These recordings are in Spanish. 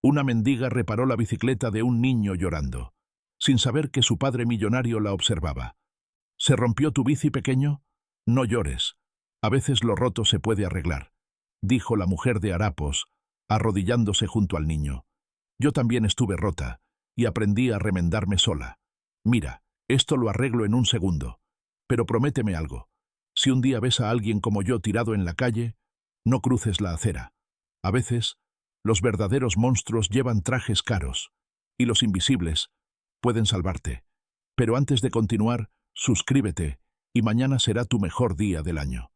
Una mendiga reparó la bicicleta de un niño llorando, sin saber que su padre millonario la observaba. ¿Se rompió tu bici, pequeño? No llores. A veces lo roto se puede arreglar, dijo la mujer de harapos, arrodillándose junto al niño. Yo también estuve rota, y aprendí a remendarme sola. Mira, esto lo arreglo en un segundo. Pero prométeme algo. Si un día ves a alguien como yo tirado en la calle, no cruces la acera. A veces, los verdaderos monstruos llevan trajes caros, y los invisibles pueden salvarte. Pero antes de continuar, suscríbete, y mañana será tu mejor día del año.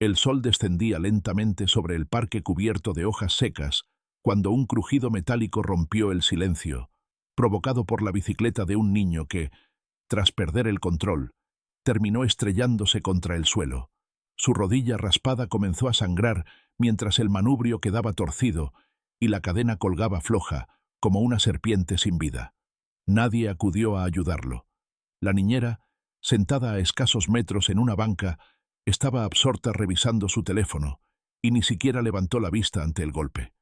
El sol descendía lentamente sobre el parque cubierto de hojas secas, cuando un crujido metálico rompió el silencio, provocado por la bicicleta de un niño que, tras perder el control, terminó estrellándose contra el suelo. Su rodilla raspada comenzó a sangrar mientras el manubrio quedaba torcido y la cadena colgaba floja, como una serpiente sin vida. Nadie acudió a ayudarlo. La niñera, sentada a escasos metros en una banca, estaba absorta revisando su teléfono y ni siquiera levantó la vista ante el golpe.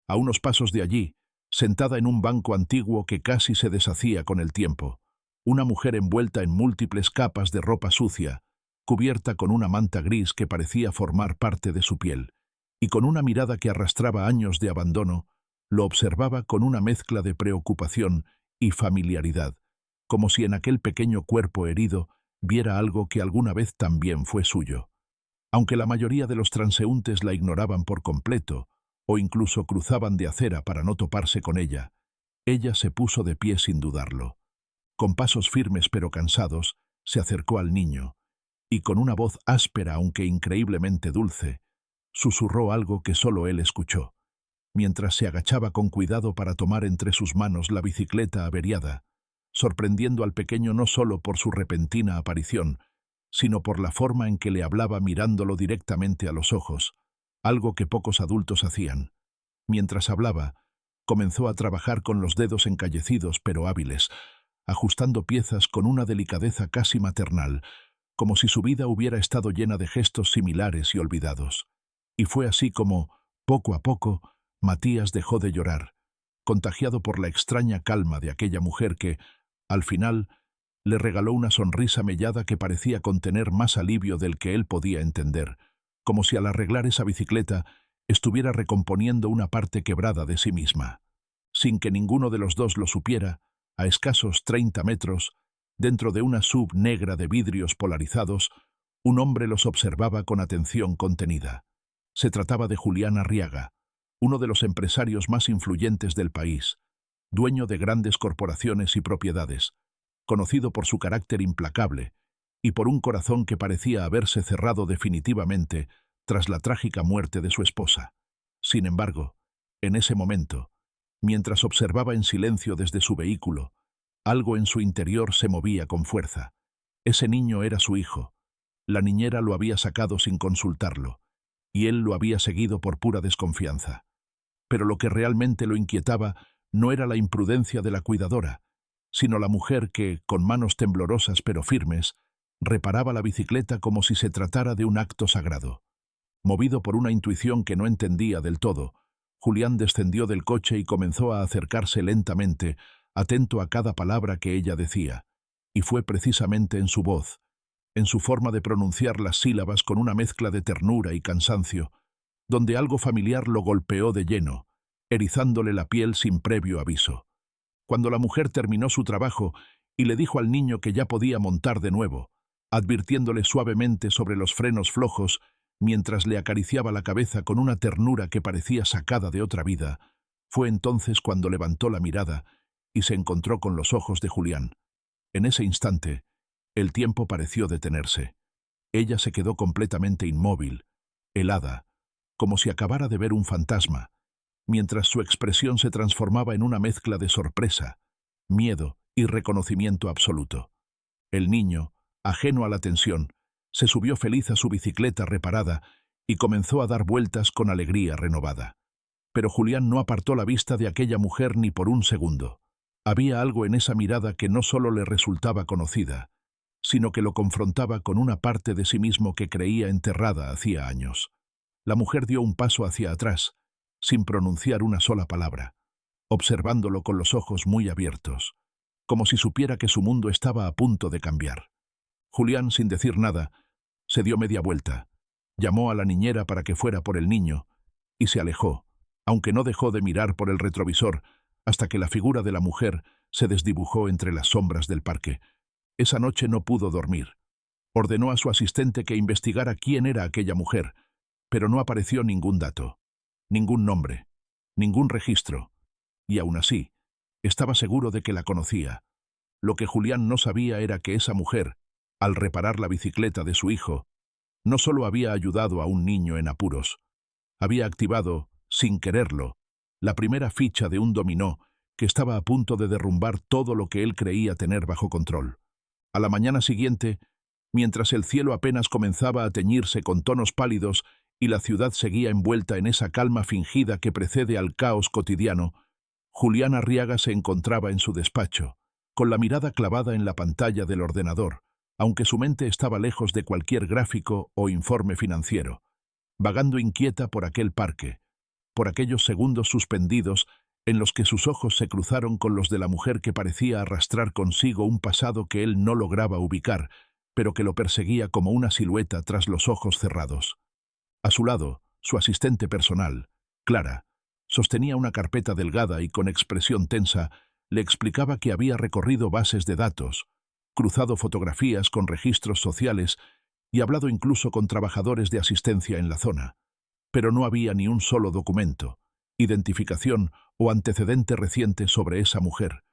A unos pasos de allí, sentada en un banco antiguo que casi se deshacía con el tiempo, una mujer envuelta en múltiples capas de ropa sucia, cubierta con una manta gris que parecía formar parte de su piel, y con una mirada que arrastraba años de abandono, lo observaba con una mezcla de preocupación y familiaridad, como si en aquel pequeño cuerpo herido viera algo que alguna vez también fue suyo. Aunque la mayoría de los transeúntes la ignoraban por completo, o incluso cruzaban de acera para no toparse con ella se puso de pie sin dudarlo. Con pasos firmes pero cansados, se acercó al niño, y con una voz áspera aunque increíblemente dulce, susurró algo que solo él escuchó, mientras se agachaba con cuidado para tomar entre sus manos la bicicleta averiada, sorprendiendo al pequeño no solo por su repentina aparición, sino por la forma en que le hablaba mirándolo directamente a los ojos, algo que pocos adultos hacían. Mientras hablaba, comenzó a trabajar con los dedos encallecidos pero hábiles, ajustando piezas con una delicadeza casi maternal, como si su vida hubiera estado llena de gestos similares y olvidados. Y fue así como, poco a poco, Matías dejó de llorar, contagiado por la extraña calma de aquella mujer que, al final, le regaló una sonrisa mellada que parecía contener más alivio del que él podía entender, como si al arreglar esa bicicleta estuviera recomponiendo una parte quebrada de sí misma. Sin que ninguno de los dos lo supiera, a escasos 30 metros, dentro de una sub negra de vidrios polarizados, un hombre los observaba con atención contenida. Se trataba de Julián Arriaga, uno de los empresarios más influyentes del país, dueño de grandes corporaciones y propiedades, conocido por su carácter implacable y por un corazón que parecía haberse cerrado definitivamente tras la trágica muerte de su esposa. Sin embargo, en ese momento, mientras observaba en silencio desde su vehículo, algo en su interior se movía con fuerza. Ese niño era su hijo. La niñera lo había sacado sin consultarlo, y él lo había seguido por pura desconfianza. Pero lo que realmente lo inquietaba no era la imprudencia de la cuidadora, sino la mujer que, con manos temblorosas pero firmes, reparaba la bicicleta como si se tratara de un acto sagrado. Movido por una intuición que no entendía del todo, Julián descendió del coche y comenzó a acercarse lentamente, atento a cada palabra que ella decía, y fue precisamente en su voz, en su forma de pronunciar las sílabas con una mezcla de ternura y cansancio, donde algo familiar lo golpeó de lleno, erizándole la piel sin previo aviso. Cuando la mujer terminó su trabajo y le dijo al niño que ya podía montar de nuevo, advirtiéndole suavemente sobre los frenos flojos mientras le acariciaba la cabeza con una ternura que parecía sacada de otra vida, fue entonces cuando levantó la mirada y se encontró con los ojos de Julián. En ese instante, el tiempo pareció detenerse. Ella se quedó completamente inmóvil, helada, como si acabara de ver un fantasma, mientras su expresión se transformaba en una mezcla de sorpresa, miedo y reconocimiento absoluto. El niño, ajeno a la tensión, se subió feliz a su bicicleta reparada y comenzó a dar vueltas con alegría renovada. Pero Julián no apartó la vista de aquella mujer ni por un segundo. Había algo en esa mirada que no solo le resultaba conocida, sino que lo confrontaba con una parte de sí mismo que creía enterrada hacía años. La mujer dio un paso hacia atrás, sin pronunciar una sola palabra. observándolo con los ojos muy abiertos, como si supiera que su mundo estaba a punto de cambiar. Julián, sin decir nada, se dio media vuelta, llamó a la niñera para que fuera por el niño y se alejó, aunque no dejó de mirar por el retrovisor hasta que la figura de la mujer se desdibujó entre las sombras del parque. Esa noche no pudo dormir. Ordenó a su asistente que investigara quién era aquella mujer, pero no apareció ningún dato, ningún nombre, ningún registro, y aún así, estaba seguro de que la conocía. Lo que Julián no sabía era que esa mujer, al reparar la bicicleta de su hijo, no solo había ayudado a un niño en apuros, había activado, sin quererlo, la primera ficha de un dominó que estaba a punto de derrumbar todo lo que él creía tener bajo control. A la mañana siguiente, mientras el cielo apenas comenzaba a teñirse con tonos pálidos y la ciudad seguía envuelta en esa calma fingida que precede al caos cotidiano, Julián Arriaga se encontraba en su despacho, con la mirada clavada en la pantalla del ordenador, aunque su mente estaba lejos de cualquier gráfico o informe financiero, vagando inquieta por aquel parque, por aquellos segundos suspendidos en los que sus ojos se cruzaron con los de la mujer que parecía arrastrar consigo un pasado que él no lograba ubicar, pero que lo perseguía como una silueta tras los ojos cerrados. A su lado, su asistente personal, Clara, sostenía una carpeta delgada y con expresión tensa le explicaba que había recorrido bases de datos, cruzado fotografías con registros sociales y hablado incluso con trabajadores de asistencia en la zona. Pero no había ni un solo documento, identificación o antecedente reciente sobre esa mujer,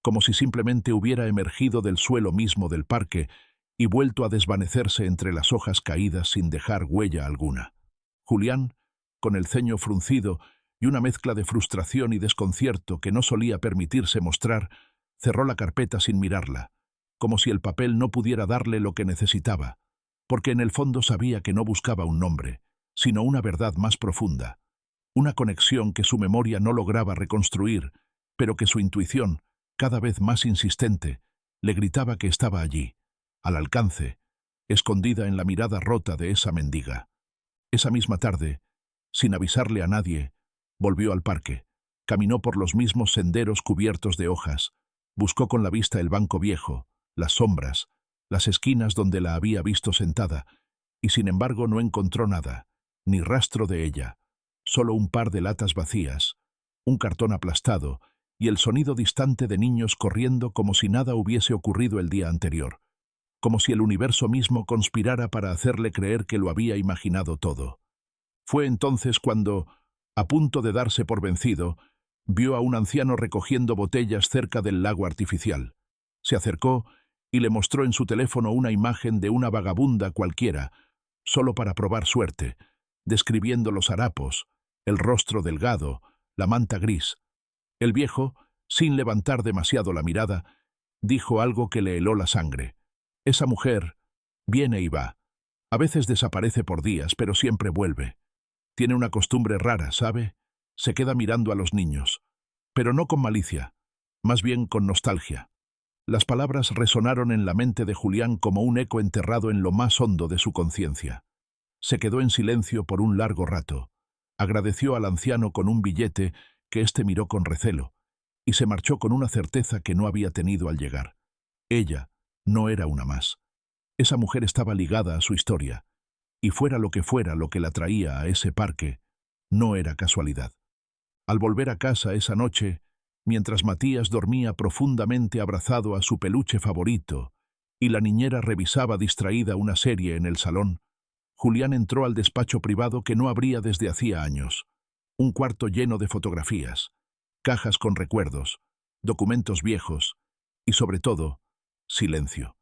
como si simplemente hubiera emergido del suelo mismo del parque y vuelto a desvanecerse entre las hojas caídas sin dejar huella alguna. Julián, con el ceño fruncido y una mezcla de frustración y desconcierto que no solía permitirse mostrar, cerró la carpeta sin mirarla, como si el papel no pudiera darle lo que necesitaba, porque en el fondo sabía que no buscaba un nombre, sino una verdad más profunda, una conexión que su memoria no lograba reconstruir, pero que su intuición, cada vez más insistente, le gritaba que estaba allí, al alcance, escondida en la mirada rota de esa mendiga. Esa misma tarde, sin avisarle a nadie, volvió al parque, caminó por los mismos senderos cubiertos de hojas, buscó con la vista el banco viejo, las sombras, las esquinas donde la había visto sentada, y sin embargo no encontró nada, ni rastro de ella, solo un par de latas vacías, un cartón aplastado y el sonido distante de niños corriendo como si nada hubiese ocurrido el día anterior, como si el universo mismo conspirara para hacerle creer que lo había imaginado todo. Fue entonces cuando, a punto de darse por vencido, vio a un anciano recogiendo botellas cerca del lago artificial. Se acercó y le mostró en su teléfono una imagen de una vagabunda cualquiera, solo para probar suerte, describiendo los harapos, el rostro delgado, la manta gris. El viejo, sin levantar demasiado la mirada, dijo algo que le heló la sangre. Esa mujer viene y va. A veces desaparece por días, pero siempre vuelve. Tiene una costumbre rara, ¿sabe? Se queda mirando a los niños. Pero no con malicia, más bien con nostalgia. Las palabras resonaron en la mente de Julián como un eco enterrado en lo más hondo de su conciencia. Se quedó en silencio por un largo rato. Agradeció al anciano con un billete que éste miró con recelo, y se marchó con una certeza que no había tenido al llegar. Ella no era una más. Esa mujer estaba ligada a su historia, y fuera lo que la traía a ese parque, no era casualidad. Al volver a casa esa noche, mientras Matías dormía profundamente abrazado a su peluche favorito y la niñera revisaba distraída una serie en el salón, Julián entró al despacho privado que no abría desde hacía años. Un cuarto lleno de fotografías, cajas con recuerdos, documentos viejos y, sobre todo, silencio.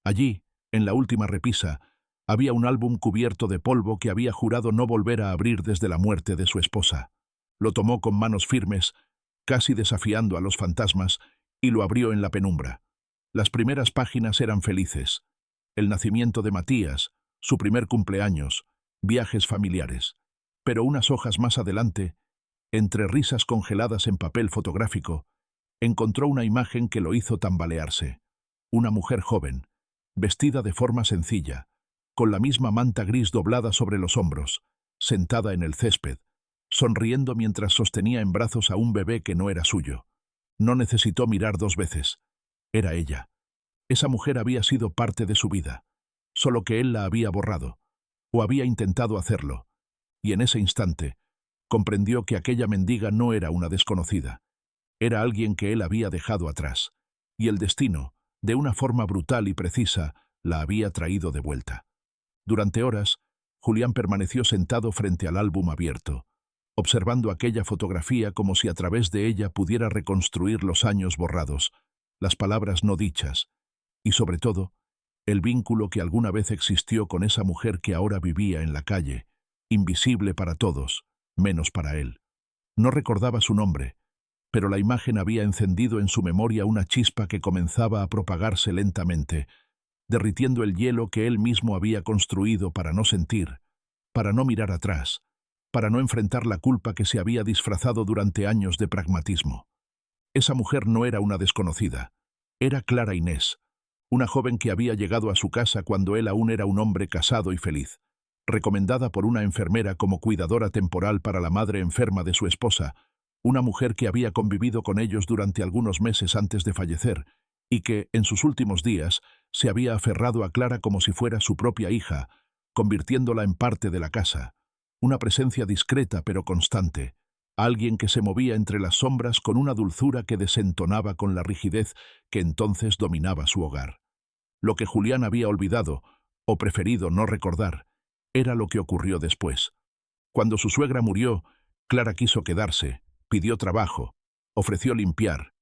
Allí, en la última repisa, había un álbum cubierto de polvo que había jurado no volver a abrir desde la muerte de su esposa. Lo tomó con manos firmes, casi desafiando a los fantasmas, y lo abrió en la penumbra. Las primeras páginas eran felices. El nacimiento de Matías, su primer cumpleaños, viajes familiares. Pero unas hojas más adelante, entre risas congeladas en papel fotográfico, encontró una imagen que lo hizo tambalearse. Una mujer joven, vestida de forma sencilla, con la misma manta gris doblada sobre los hombros, sentada en el césped, sonriendo mientras sostenía en brazos a un bebé que no era suyo. No necesitó mirar 2 veces. Era ella. Esa mujer había sido parte de su vida, solo que él la había borrado, o había intentado hacerlo, y en ese instante comprendió que aquella mendiga no era una desconocida. Era alguien que él había dejado atrás, y el destino, de una forma brutal y precisa, la había traído de vuelta. Durante horas, Julián permaneció sentado frente al álbum abierto, observando aquella fotografía como si a través de ella pudiera reconstruir los años borrados, las palabras no dichas, y sobre todo, el vínculo que alguna vez existió con esa mujer que ahora vivía en la calle, invisible para todos, menos para él. No recordaba su nombre, pero la imagen había encendido en su memoria una chispa que comenzaba a propagarse lentamente, derritiendo el hielo que él mismo había construido para no sentir, para no mirar atrás, para no enfrentar la culpa que se había disfrazado durante años de pragmatismo. Esa mujer no era una desconocida, era Clara Inés, una joven que había llegado a su casa cuando él aún era un hombre casado y feliz, recomendada por una enfermera como cuidadora temporal para la madre enferma de su esposa, una mujer que había convivido con ellos durante algunos meses antes de fallecer y que, en sus últimos días, se había aferrado a Clara como si fuera su propia hija, convirtiéndola en parte de la casa, una presencia discreta pero constante, alguien que se movía entre las sombras con una dulzura que desentonaba con la rigidez que entonces dominaba su hogar. Lo que Julián había olvidado, o preferido no recordar, era lo que ocurrió después. Cuando su suegra murió, Clara quiso quedarse, pidió trabajo, ofreció limpiar,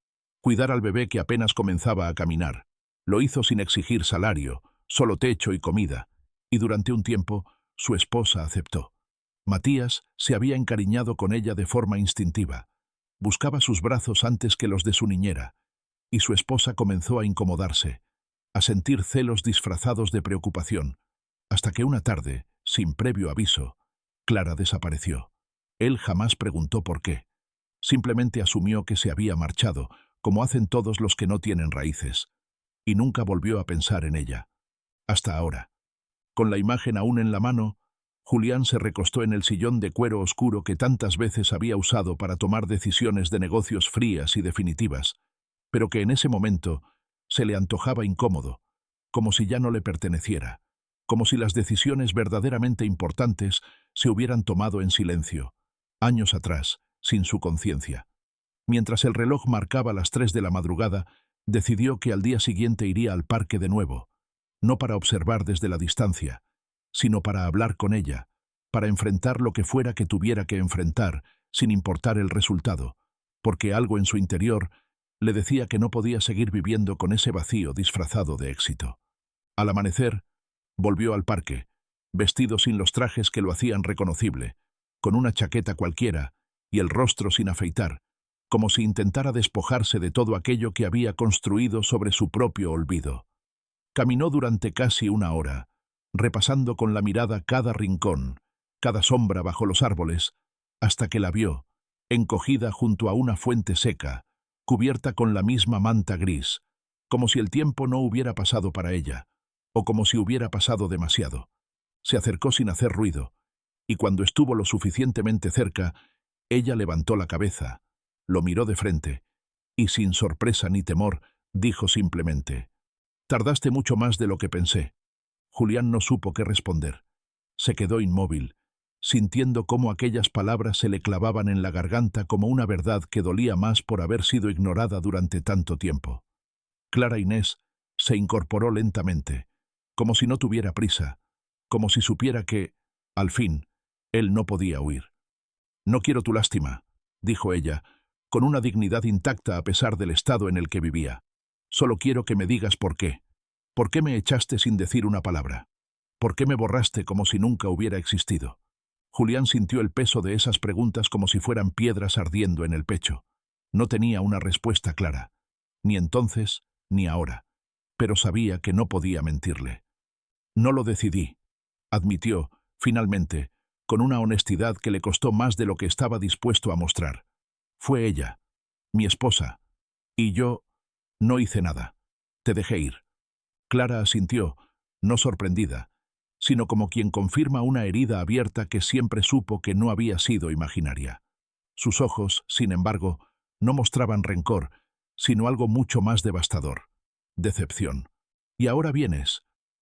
cuidar al bebé que apenas comenzaba a caminar. Lo hizo sin exigir salario, solo techo y comida, y durante un tiempo su esposa aceptó. Matías se había encariñado con ella de forma instintiva. Buscaba sus brazos antes que los de su niñera, y su esposa comenzó a incomodarse, a sentir celos disfrazados de preocupación, hasta que una tarde, sin previo aviso, Clara desapareció. Él jamás preguntó por qué. Simplemente asumió que se había marchado, como hacen todos los que no tienen raíces, y nunca volvió a pensar en ella. Hasta ahora. Con la imagen aún en la mano, Julián se recostó en el sillón de cuero oscuro que tantas veces había usado para tomar decisiones de negocios frías y definitivas, pero que en ese momento se le antojaba incómodo, como si ya no le perteneciera, como si las decisiones verdaderamente importantes se hubieran tomado en silencio, años atrás, sin su conciencia. Mientras el reloj marcaba las 3 de la madrugada, decidió que al día siguiente iría al parque de nuevo, no para observar desde la distancia, sino para hablar con ella, para enfrentar lo que fuera que tuviera que enfrentar, sin importar el resultado, porque algo en su interior le decía que no podía seguir viviendo con ese vacío disfrazado de éxito. Al amanecer, volvió al parque, vestido sin los trajes que lo hacían reconocible, con una chaqueta cualquiera y el rostro sin afeitar, como si intentara despojarse de todo aquello que había construido sobre su propio olvido. Caminó durante casi una hora, repasando con la mirada cada rincón, cada sombra bajo los árboles, hasta que la vio, encogida junto a una fuente seca, cubierta con la misma manta gris, como si el tiempo no hubiera pasado para ella, o como si hubiera pasado demasiado. Se acercó sin hacer ruido, y cuando estuvo lo suficientemente cerca, ella levantó la cabeza, lo miró de frente, y sin sorpresa ni temor, dijo simplemente: «Tardaste mucho más de lo que pensé». Julián no supo qué responder. Se quedó inmóvil, sintiendo cómo aquellas palabras se le clavaban en la garganta como una verdad que dolía más por haber sido ignorada durante tanto tiempo. Clara Inés se incorporó lentamente, como si no tuviera prisa, como si supiera que, al fin, él no podía huir. «No quiero tu lástima», dijo ella, con una dignidad intacta a pesar del estado en el que vivía. «Solo quiero que me digas por qué. ¿Por qué me echaste sin decir una palabra? ¿Por qué me borraste como si nunca hubiera existido?» Julián sintió el peso de esas preguntas como si fueran piedras ardiendo en el pecho. No tenía una respuesta clara, ni entonces ni ahora, pero sabía que no podía mentirle. «No lo decidí», admitió, finalmente, con una honestidad que le costó más de lo que estaba dispuesto a mostrar. «Fue ella, mi esposa, y yo no hice nada. Te dejé ir». Clara asintió, no sorprendida, sino como quien confirma una herida abierta que siempre supo que no había sido imaginaria. Sus ojos, sin embargo, no mostraban rencor, sino algo mucho más devastador: decepción. ¿Y ahora vienes?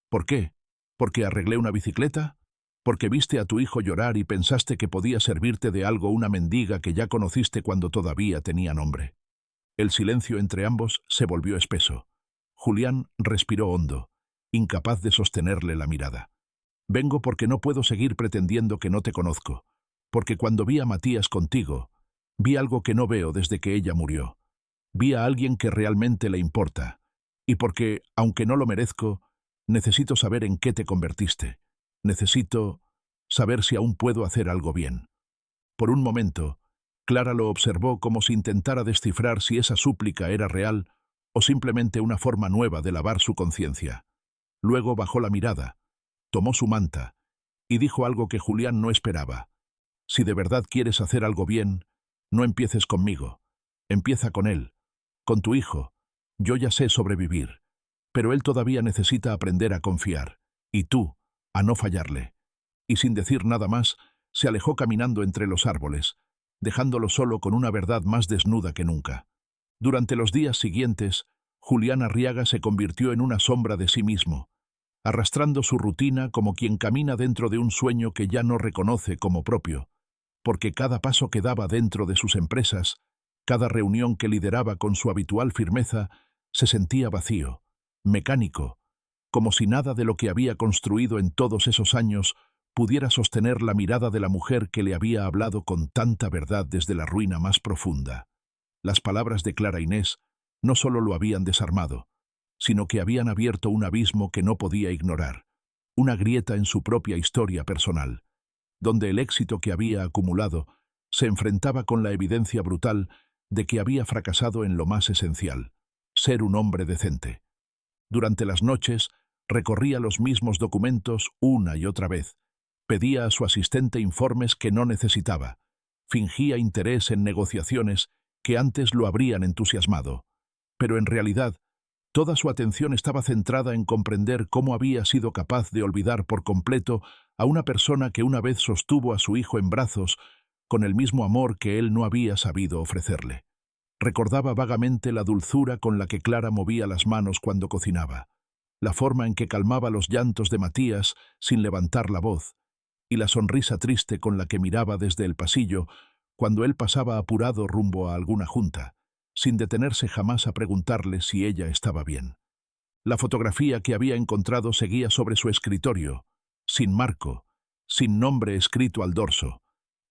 ¿Por qué? ¿Porque arreglé una bicicleta? ¿Porque viste a tu hijo llorar y pensaste que podía servirte de algo una mendiga que ya conociste cuando todavía tenía nombre? El silencio entre ambos se volvió espeso. Julián respiró hondo, incapaz de sostenerle la mirada. Vengo porque no puedo seguir pretendiendo que no te conozco, porque cuando vi a Matías contigo, vi algo que no veo desde que ella murió. Vi a alguien que realmente le importa, y porque, aunque no lo merezco, necesito saber en qué te convertiste. Necesito saber si aún puedo hacer algo bien. Por un momento, Clara lo observó como si intentara descifrar si esa súplica era real o simplemente una forma nueva de lavar su conciencia. Luego bajó la mirada, tomó su manta y dijo algo que Julián no esperaba. Si de verdad quieres hacer algo bien, no empieces conmigo. Empieza con él, con tu hijo. Yo ya sé sobrevivir, pero él todavía necesita aprender a confiar, y tú, a no fallarle. Y sin decir nada más, se alejó caminando entre los árboles, dejándolo solo con una verdad más desnuda que nunca. Durante los días siguientes, Julián Arriaga se convirtió en una sombra de sí mismo, arrastrando su rutina como quien camina dentro de un sueño que ya no reconoce como propio, porque cada paso que daba dentro de sus empresas, cada reunión que lideraba con su habitual firmeza, se sentía vacío, mecánico, como si nada de lo que había construido en todos esos años pudiera sostener la mirada de la mujer que le había hablado con tanta verdad desde la ruina más profunda. Las palabras de Clara Inés no solo lo habían desarmado, sino que habían abierto un abismo que no podía ignorar, una grieta en su propia historia personal, donde el éxito que había acumulado se enfrentaba con la evidencia brutal de que había fracasado en lo más esencial: ser un hombre decente. Durante las noches, recorría los mismos documentos una y otra vez, pedía a su asistente informes que no necesitaba, fingía interés en negociaciones que antes lo habrían entusiasmado, pero en realidad toda su atención estaba centrada en comprender cómo había sido capaz de olvidar por completo a una persona que una vez sostuvo a su hijo en brazos con el mismo amor que él no había sabido ofrecerle. Recordaba vagamente la dulzura con la que Clara movía las manos cuando cocinaba, la forma en que calmaba los llantos de Matías sin levantar la voz, y la sonrisa triste con la que miraba desde el pasillo cuando él pasaba apurado rumbo a alguna junta, sin detenerse jamás a preguntarle si ella estaba bien. La fotografía que había encontrado seguía sobre su escritorio, sin marco, sin nombre escrito al dorso,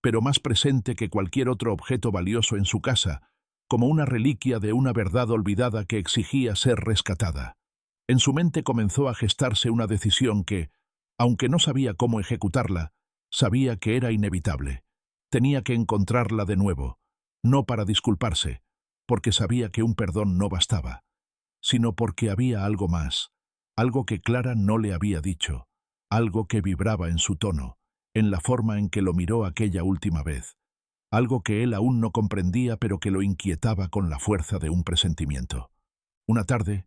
pero más presente que cualquier otro objeto valioso en su casa, como una reliquia de una verdad olvidada que exigía ser rescatada. En su mente comenzó a gestarse una decisión que, aunque no sabía cómo ejecutarla, sabía que era inevitable. Tenía que encontrarla de nuevo, no para disculparse, porque sabía que un perdón no bastaba, sino porque había algo más, algo que Clara no le había dicho, algo que vibraba en su tono, en la forma en que lo miró aquella última vez, algo que él aún no comprendía pero que lo inquietaba con la fuerza de un presentimiento. Una tarde,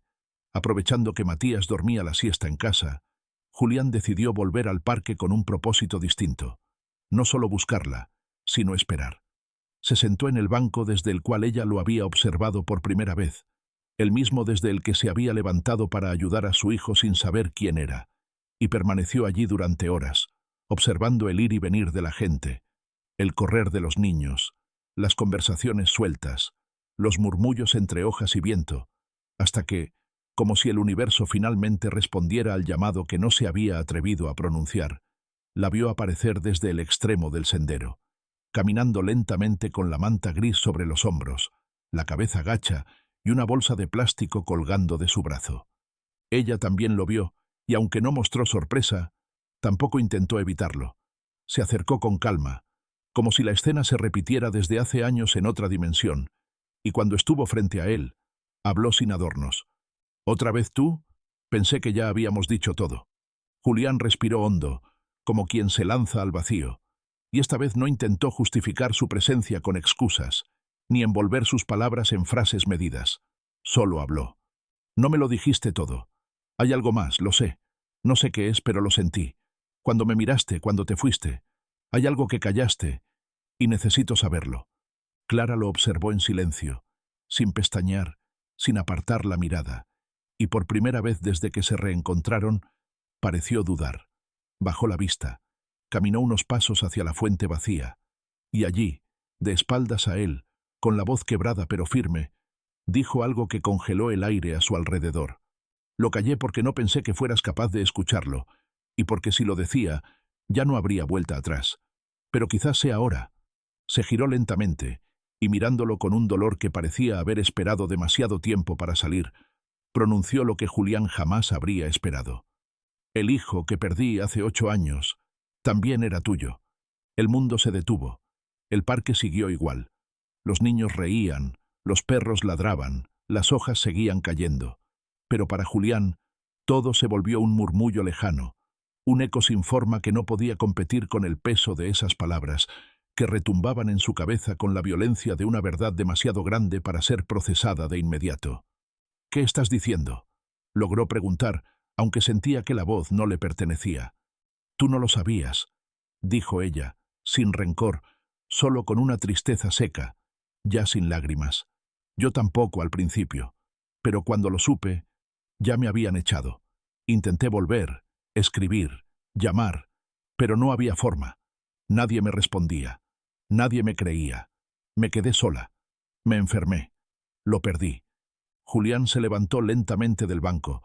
aprovechando que Matías dormía la siesta en casa, Julián decidió volver al parque con un propósito distinto: no solo buscarla, sino esperar. Se sentó en el banco desde el cual ella lo había observado por primera vez, el mismo desde el que se había levantado para ayudar a su hijo sin saber quién era, y permaneció allí durante horas, observando el ir y venir de la gente, el correr de los niños, las conversaciones sueltas, los murmullos entre hojas y viento, hasta que, como si el universo finalmente respondiera al llamado que no se había atrevido a pronunciar, la vio aparecer desde el extremo del sendero, caminando lentamente con la manta gris sobre los hombros, la cabeza gacha y una bolsa de plástico colgando de su brazo. Ella también lo vio, y aunque no mostró sorpresa, tampoco intentó evitarlo. Se acercó con calma, como si la escena se repitiera desde hace años en otra dimensión, y cuando estuvo frente a él, habló sin adornos. ¿Otra vez tú? Pensé que ya habíamos dicho todo. Julián respiró hondo, como quien se lanza al vacío, y esta vez no intentó justificar su presencia con excusas, ni envolver sus palabras en frases medidas. Solo habló. No me lo dijiste todo. Hay algo más, lo sé. No sé qué es, pero lo sentí. Cuando me miraste, cuando te fuiste. Hay algo que callaste, y necesito saberlo. Clara lo observó en silencio, sin pestañear, sin apartar la mirada, y por primera vez desde que se reencontraron, pareció dudar. Bajó la vista, caminó unos pasos hacia la fuente vacía, y allí, de espaldas a él, con la voz quebrada pero firme, dijo algo que congeló el aire a su alrededor. Lo callé porque no pensé que fueras capaz de escucharlo, y porque si lo decía, ya no habría vuelta atrás. Pero quizás sea ahora. Se giró lentamente, y mirándolo con un dolor que parecía haber esperado demasiado tiempo para salir, pronunció lo que Julián jamás habría esperado. El hijo que perdí hace 8 años también era tuyo. El mundo se detuvo. El parque siguió igual. Los niños reían, los perros ladraban, las hojas seguían cayendo. Pero para Julián, todo se volvió un murmullo lejano, un eco sin forma que no podía competir con el peso de esas palabras, que retumbaban en su cabeza con la violencia de una verdad demasiado grande para ser procesada de inmediato. «¿Qué estás diciendo?», logró preguntar, aunque sentía que la voz no le pertenecía. «Tú no lo sabías», dijo ella, sin rencor, solo con una tristeza seca, ya sin lágrimas. «Yo tampoco al principio, pero cuando lo supe, ya me habían echado. Intenté volver, escribir, llamar, pero no había forma. Nadie me respondía. Nadie me creía. Me quedé sola. Me enfermé. Lo perdí». Julián se levantó lentamente del banco,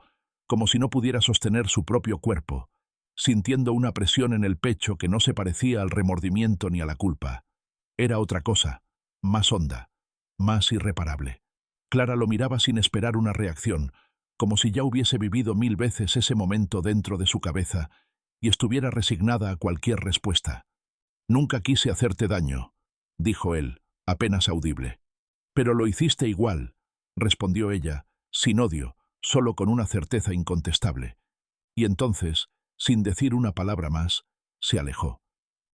como si no pudiera sostener su propio cuerpo, sintiendo una presión en el pecho que no se parecía al remordimiento ni a la culpa. Era otra cosa, más honda, más irreparable. Clara lo miraba sin esperar una reacción, como si ya hubiese vivido 1000 veces ese momento dentro de su cabeza y estuviera resignada a cualquier respuesta. «Nunca quise hacerte daño», dijo él, apenas audible. «Pero lo hiciste igual», respondió ella, sin odio, solo con una certeza incontestable. Y entonces, sin decir una palabra más, se alejó.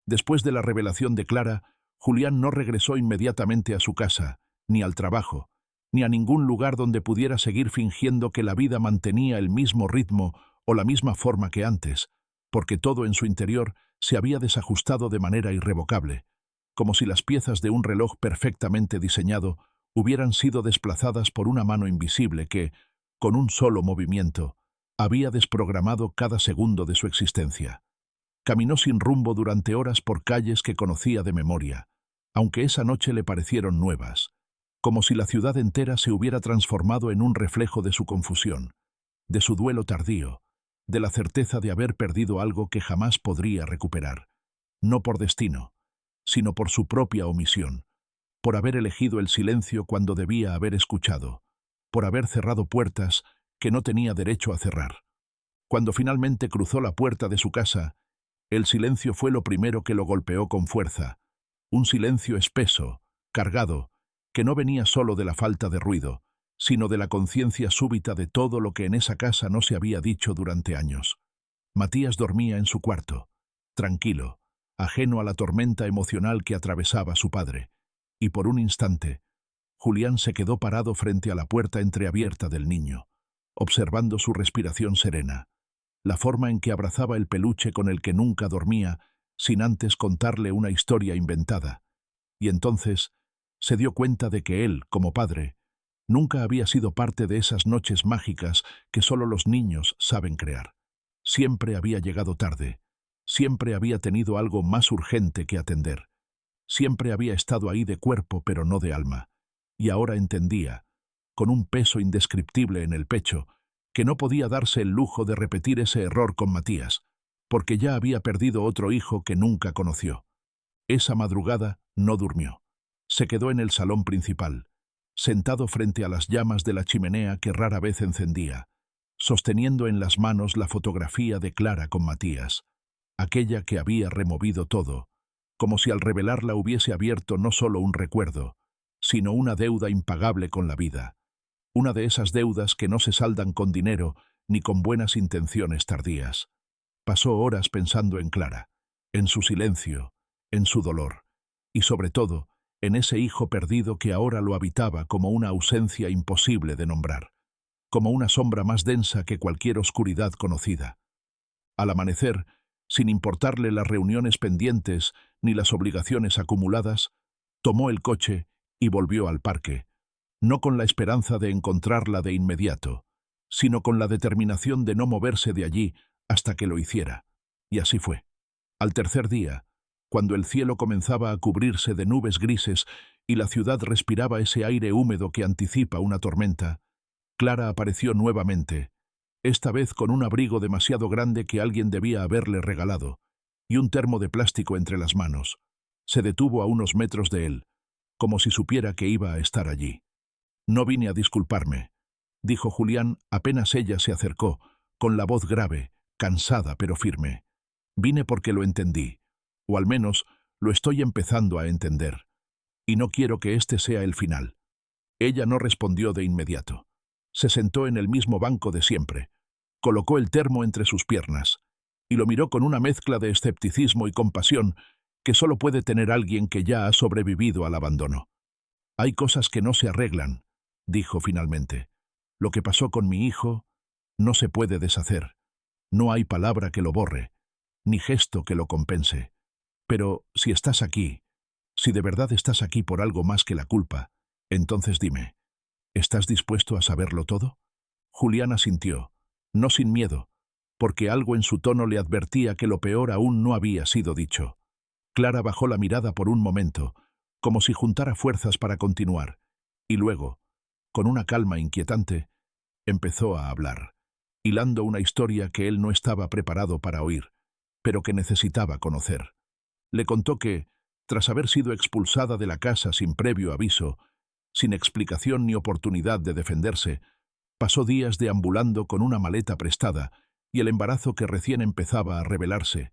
Después de la revelación de Clara, Julián no regresó inmediatamente a su casa, ni al trabajo, ni a ningún lugar donde pudiera seguir fingiendo que la vida mantenía el mismo ritmo o la misma forma que antes, porque todo en su interior se había desajustado de manera irrevocable, como si las piezas de un reloj perfectamente diseñado hubieran sido desplazadas por una mano invisible que, con un solo movimiento, había desprogramado cada segundo de su existencia. Caminó sin rumbo durante horas por calles que conocía de memoria, aunque esa noche le parecieron nuevas, como si la ciudad entera se hubiera transformado en un reflejo de su confusión, de su duelo tardío, de la certeza de haber perdido algo que jamás podría recuperar, no por destino, sino por su propia omisión, por haber elegido el silencio cuando debía haber escuchado, por haber cerrado puertas que no tenía derecho a cerrar. Cuando finalmente cruzó la puerta de su casa, el silencio fue lo primero que lo golpeó con fuerza, un silencio espeso, cargado, que no venía solo de la falta de ruido, sino de la conciencia súbita de todo lo que en esa casa no se había dicho durante años. Matías dormía en su cuarto, tranquilo, ajeno a la tormenta emocional que atravesaba su padre, y por un instante, Julián se quedó parado frente a la puerta entreabierta del niño, observando su respiración serena, la forma en que abrazaba el peluche con el que nunca dormía, sin antes contarle una historia inventada, y entonces se dio cuenta de que él, como padre, nunca había sido parte de esas noches mágicas que solo los niños saben crear. Siempre había llegado tarde, siempre había tenido algo más urgente que atender, siempre había estado ahí de cuerpo pero no de alma, y ahora entendía, con un peso indescriptible en el pecho, que no podía darse el lujo de repetir ese error con Matías, porque ya había perdido otro hijo que nunca conoció. Esa madrugada no durmió. Se quedó en el salón principal, sentado frente a las llamas de la chimenea que rara vez encendía, sosteniendo en las manos la fotografía de Clara con Matías, aquella que había removido todo, como si al revelarla hubiese abierto no solo un recuerdo, sino una deuda impagable con la vida, una de esas deudas que no se saldan con dinero ni con buenas intenciones tardías. Pasó horas pensando en Clara, en su silencio, en su dolor, y sobre todo, en ese hijo perdido que ahora lo habitaba como una ausencia imposible de nombrar, como una sombra más densa que cualquier oscuridad conocida. Al amanecer, Sin importarle las reuniones pendientes ni las obligaciones acumuladas, tomó el coche y volvió al parque, no con la esperanza de encontrarla de inmediato, sino con la determinación de no moverse de allí hasta que lo hiciera. Y así fue. Al tercer día, cuando el cielo comenzaba a cubrirse de nubes grises y la ciudad respiraba ese aire húmedo que anticipa una tormenta, Clara apareció nuevamente, esta vez con un abrigo demasiado grande que alguien debía haberle regalado, y un termo de plástico entre las manos. Se detuvo a unos metros de él, como si supiera que iba a estar allí. «No vine a disculparme», dijo Julián apenas ella se acercó, con la voz grave, cansada pero firme. «Vine porque lo entendí, o al menos lo estoy empezando a entender, y no quiero que este sea el final». Ella no respondió de inmediato. Se sentó en el mismo banco de siempre, colocó el termo entre sus piernas y lo miró con una mezcla de escepticismo y compasión que solo puede tener alguien que ya ha sobrevivido al abandono. «Hay cosas que no se arreglan», dijo finalmente. «Lo que pasó con mi hijo no se puede deshacer. No hay palabra que lo borre, ni gesto que lo compense. Pero si estás aquí, si de verdad estás aquí por algo más que la culpa, entonces dime, ¿estás dispuesto a saberlo todo?» Julián asintió, no sin miedo, porque algo en su tono le advertía que lo peor aún no había sido dicho. Clara bajó la mirada por un momento, como si juntara fuerzas para continuar, y luego, con una calma inquietante, empezó a hablar, hilando una historia que él no estaba preparado para oír, pero que necesitaba conocer. Le contó que, tras haber sido expulsada de la casa sin previo aviso, sin explicación ni oportunidad de defenderse, pasó días deambulando con una maleta prestada y el embarazo que recién empezaba a revelarse,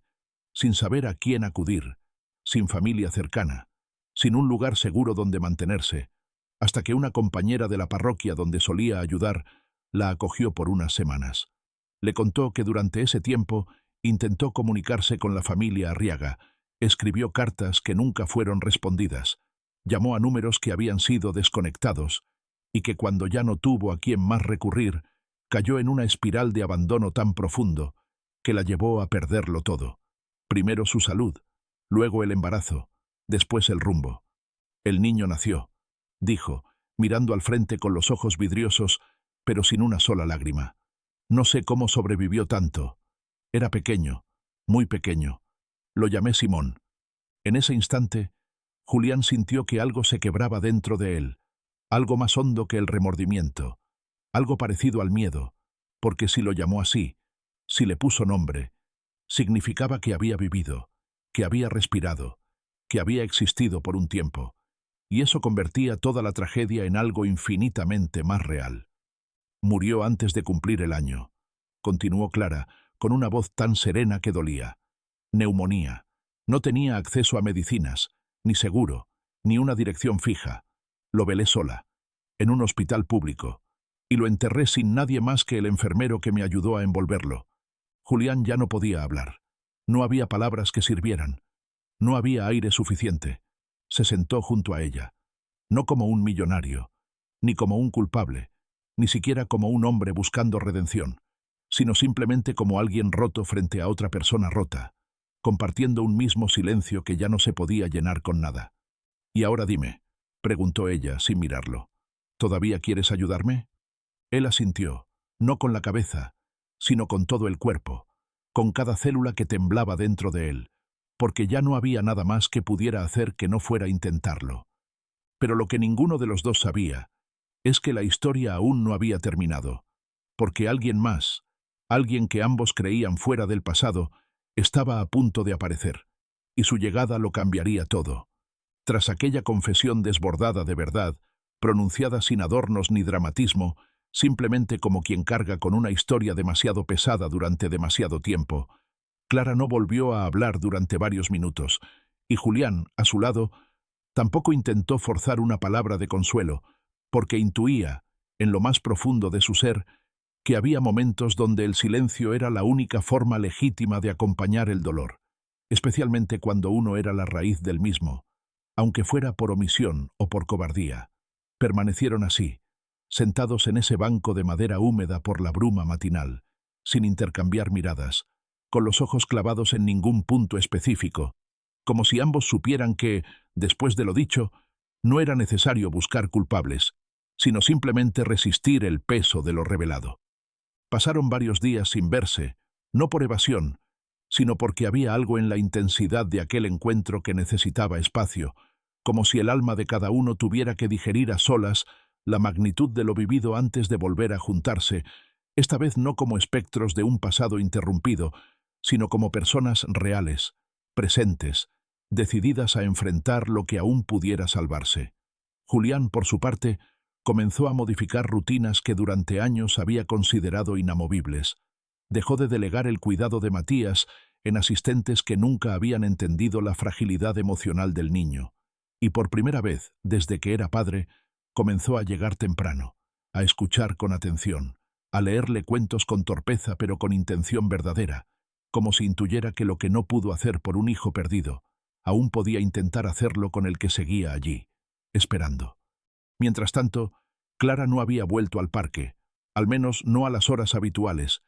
sin saber a quién acudir, sin familia cercana, sin un lugar seguro donde mantenerse, hasta que una compañera de la parroquia donde solía ayudar la acogió por unas semanas. Le contó que durante ese tiempo intentó comunicarse con la familia Arriaga, escribió cartas que nunca fueron respondidas, llamó a números que habían sido desconectados, y que cuando ya no tuvo a quién más recurrir, cayó en una espiral de abandono tan profundo que la llevó a perderlo todo. Primero su salud, luego el embarazo, después el rumbo. «El niño nació», dijo, mirando al frente con los ojos vidriosos, pero sin una sola lágrima. «No sé cómo sobrevivió tanto. Era pequeño, muy pequeño. Lo llamé Simón». En ese instante, Julián sintió que algo se quebraba dentro de él, algo más hondo que el remordimiento, algo parecido al miedo, porque si lo llamó así, si le puso nombre, significaba que había vivido, que había respirado, que había existido por un tiempo, y eso convertía toda la tragedia en algo infinitamente más real. «Murió antes de cumplir el año», continuó Clara, con una voz tan serena que dolía. «Neumonía. No tenía acceso a medicinas, ni seguro, ni una dirección fija. Lo velé sola, en un hospital público, y lo enterré sin nadie más que el enfermero que me ayudó a envolverlo». Julián ya no podía hablar. No había palabras que sirvieran. No había aire suficiente. Se sentó junto a ella, no como un millonario, ni como un culpable, ni siquiera como un hombre buscando redención, sino simplemente como alguien roto frente a otra persona rota, compartiendo un mismo silencio que ya no se podía llenar con nada. «Y ahora dime», preguntó ella sin mirarlo, «¿todavía quieres ayudarme?» Él asintió, no con la cabeza, sino con todo el cuerpo, con cada célula que temblaba dentro de él, porque ya no había nada más que pudiera hacer que no fuera intentarlo. Pero lo que ninguno de los dos sabía es que la historia aún no había terminado, porque alguien más, alguien que ambos creían fuera del pasado, estaba a punto de aparecer, y su llegada lo cambiaría todo. Tras aquella confesión desbordada de verdad, pronunciada sin adornos ni dramatismo, simplemente como quien carga con una historia demasiado pesada durante demasiado tiempo, Clara no volvió a hablar durante varios minutos, y Julián, a su lado, tampoco intentó forzar una palabra de consuelo, porque intuía, en lo más profundo de su ser, que había momentos donde el silencio era la única forma legítima de acompañar el dolor, especialmente cuando uno era la raíz del mismo, aunque fuera por omisión o por cobardía. Permanecieron así, sentados en ese banco de madera húmeda por la bruma matinal, sin intercambiar miradas, con los ojos clavados en ningún punto específico, como si ambos supieran que, después de lo dicho, no era necesario buscar culpables, sino simplemente resistir el peso de lo revelado. Pasaron varios días sin verse, no por evasión, sino porque había algo en la intensidad de aquel encuentro que necesitaba espacio, como si el alma de cada uno tuviera que digerir a solas la magnitud de lo vivido antes de volver a juntarse, esta vez no como espectros de un pasado interrumpido, sino como personas reales, presentes, decididas a enfrentar lo que aún pudiera salvarse. Julián, por su parte, comenzó a modificar rutinas que durante años había considerado inamovibles. Dejó de delegar el cuidado de Matías en asistentes que nunca habían entendido la fragilidad emocional del niño. Y por primera vez, desde que era padre, comenzó a llegar temprano, a escuchar con atención, a leerle cuentos con torpeza pero con intención verdadera, como si intuyera que lo que no pudo hacer por un hijo perdido, aún podía intentar hacerlo con el que seguía allí, esperando. Mientras tanto, Clara no había vuelto al parque, al menos no a las horas habituales,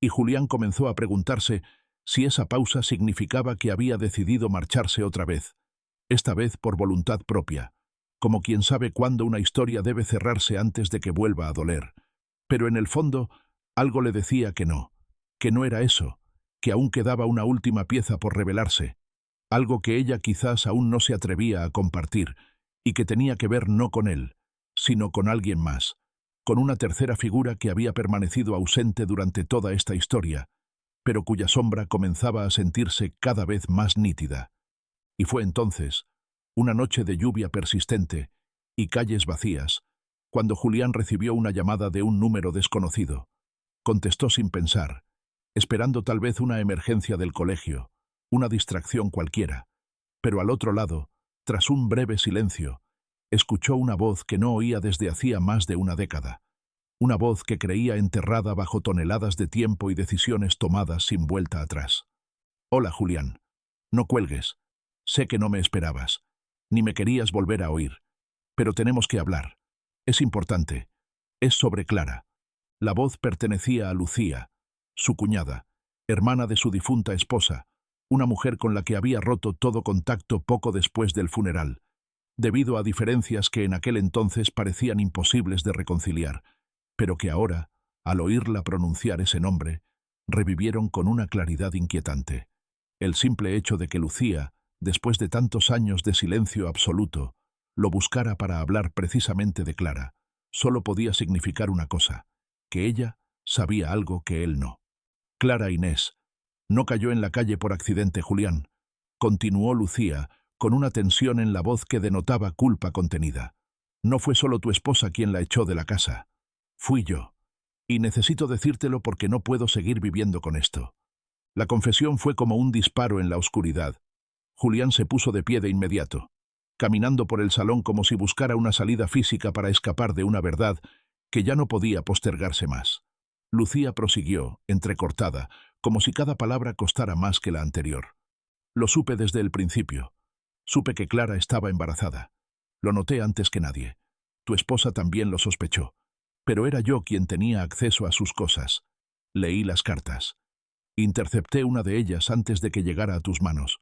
y Julián comenzó a preguntarse si esa pausa significaba que había decidido marcharse otra vez, esta vez por voluntad propia, como quien sabe cuándo una historia debe cerrarse antes de que vuelva a doler. Pero en el fondo, algo le decía que no era eso, que aún quedaba una última pieza por revelarse, algo que ella quizás aún no se atrevía a compartir, y que tenía que ver no con él, sino con alguien más, con una tercera figura que había permanecido ausente durante toda esta historia, pero cuya sombra comenzaba a sentirse cada vez más nítida. Y fue entonces, una noche de lluvia persistente y calles vacías, cuando Julián recibió una llamada de un número desconocido. Contestó sin pensar, esperando tal vez una emergencia del colegio, una distracción cualquiera, pero al otro lado, tras un breve silencio, escuchó una voz que no oía desde hacía más de una década, una voz que creía enterrada bajo toneladas de tiempo y decisiones tomadas sin vuelta atrás. «Hola, Julián. No cuelgues. Sé que no me esperabas, ni me querías volver a oír, pero tenemos que hablar. Es importante. Es sobre Clara». La voz pertenecía a Lucía, su cuñada, hermana de su difunta esposa, una mujer con la que había roto todo contacto poco después del funeral, debido a diferencias que en aquel entonces parecían imposibles de reconciliar, pero que ahora, al oírla pronunciar ese nombre, revivieron con una claridad inquietante. El simple hecho de que Lucía, después de tantos años de silencio absoluto, lo buscara para hablar precisamente de Clara, solo podía significar una cosa, que ella sabía algo que él no. «Clara Inés, no cayó en la calle por accidente, Julián», continuó Lucía, con una tensión en la voz que denotaba culpa contenida. «No fue solo tu esposa quien la echó de la casa. Fui yo. Y necesito decírtelo porque no puedo seguir viviendo con esto». La confesión fue como un disparo en la oscuridad. Julián se puso de pie de inmediato, caminando por el salón como si buscara una salida física para escapar de una verdad que ya no podía postergarse más. Lucía prosiguió, entrecortada, como si cada palabra costara más que la anterior. «Lo supe desde el principio. Supe que Clara estaba embarazada. Lo noté antes que nadie. Tu esposa también lo sospechó. Pero era yo quien tenía acceso a sus cosas. Leí las cartas. Intercepté una de ellas antes de que llegara a tus manos.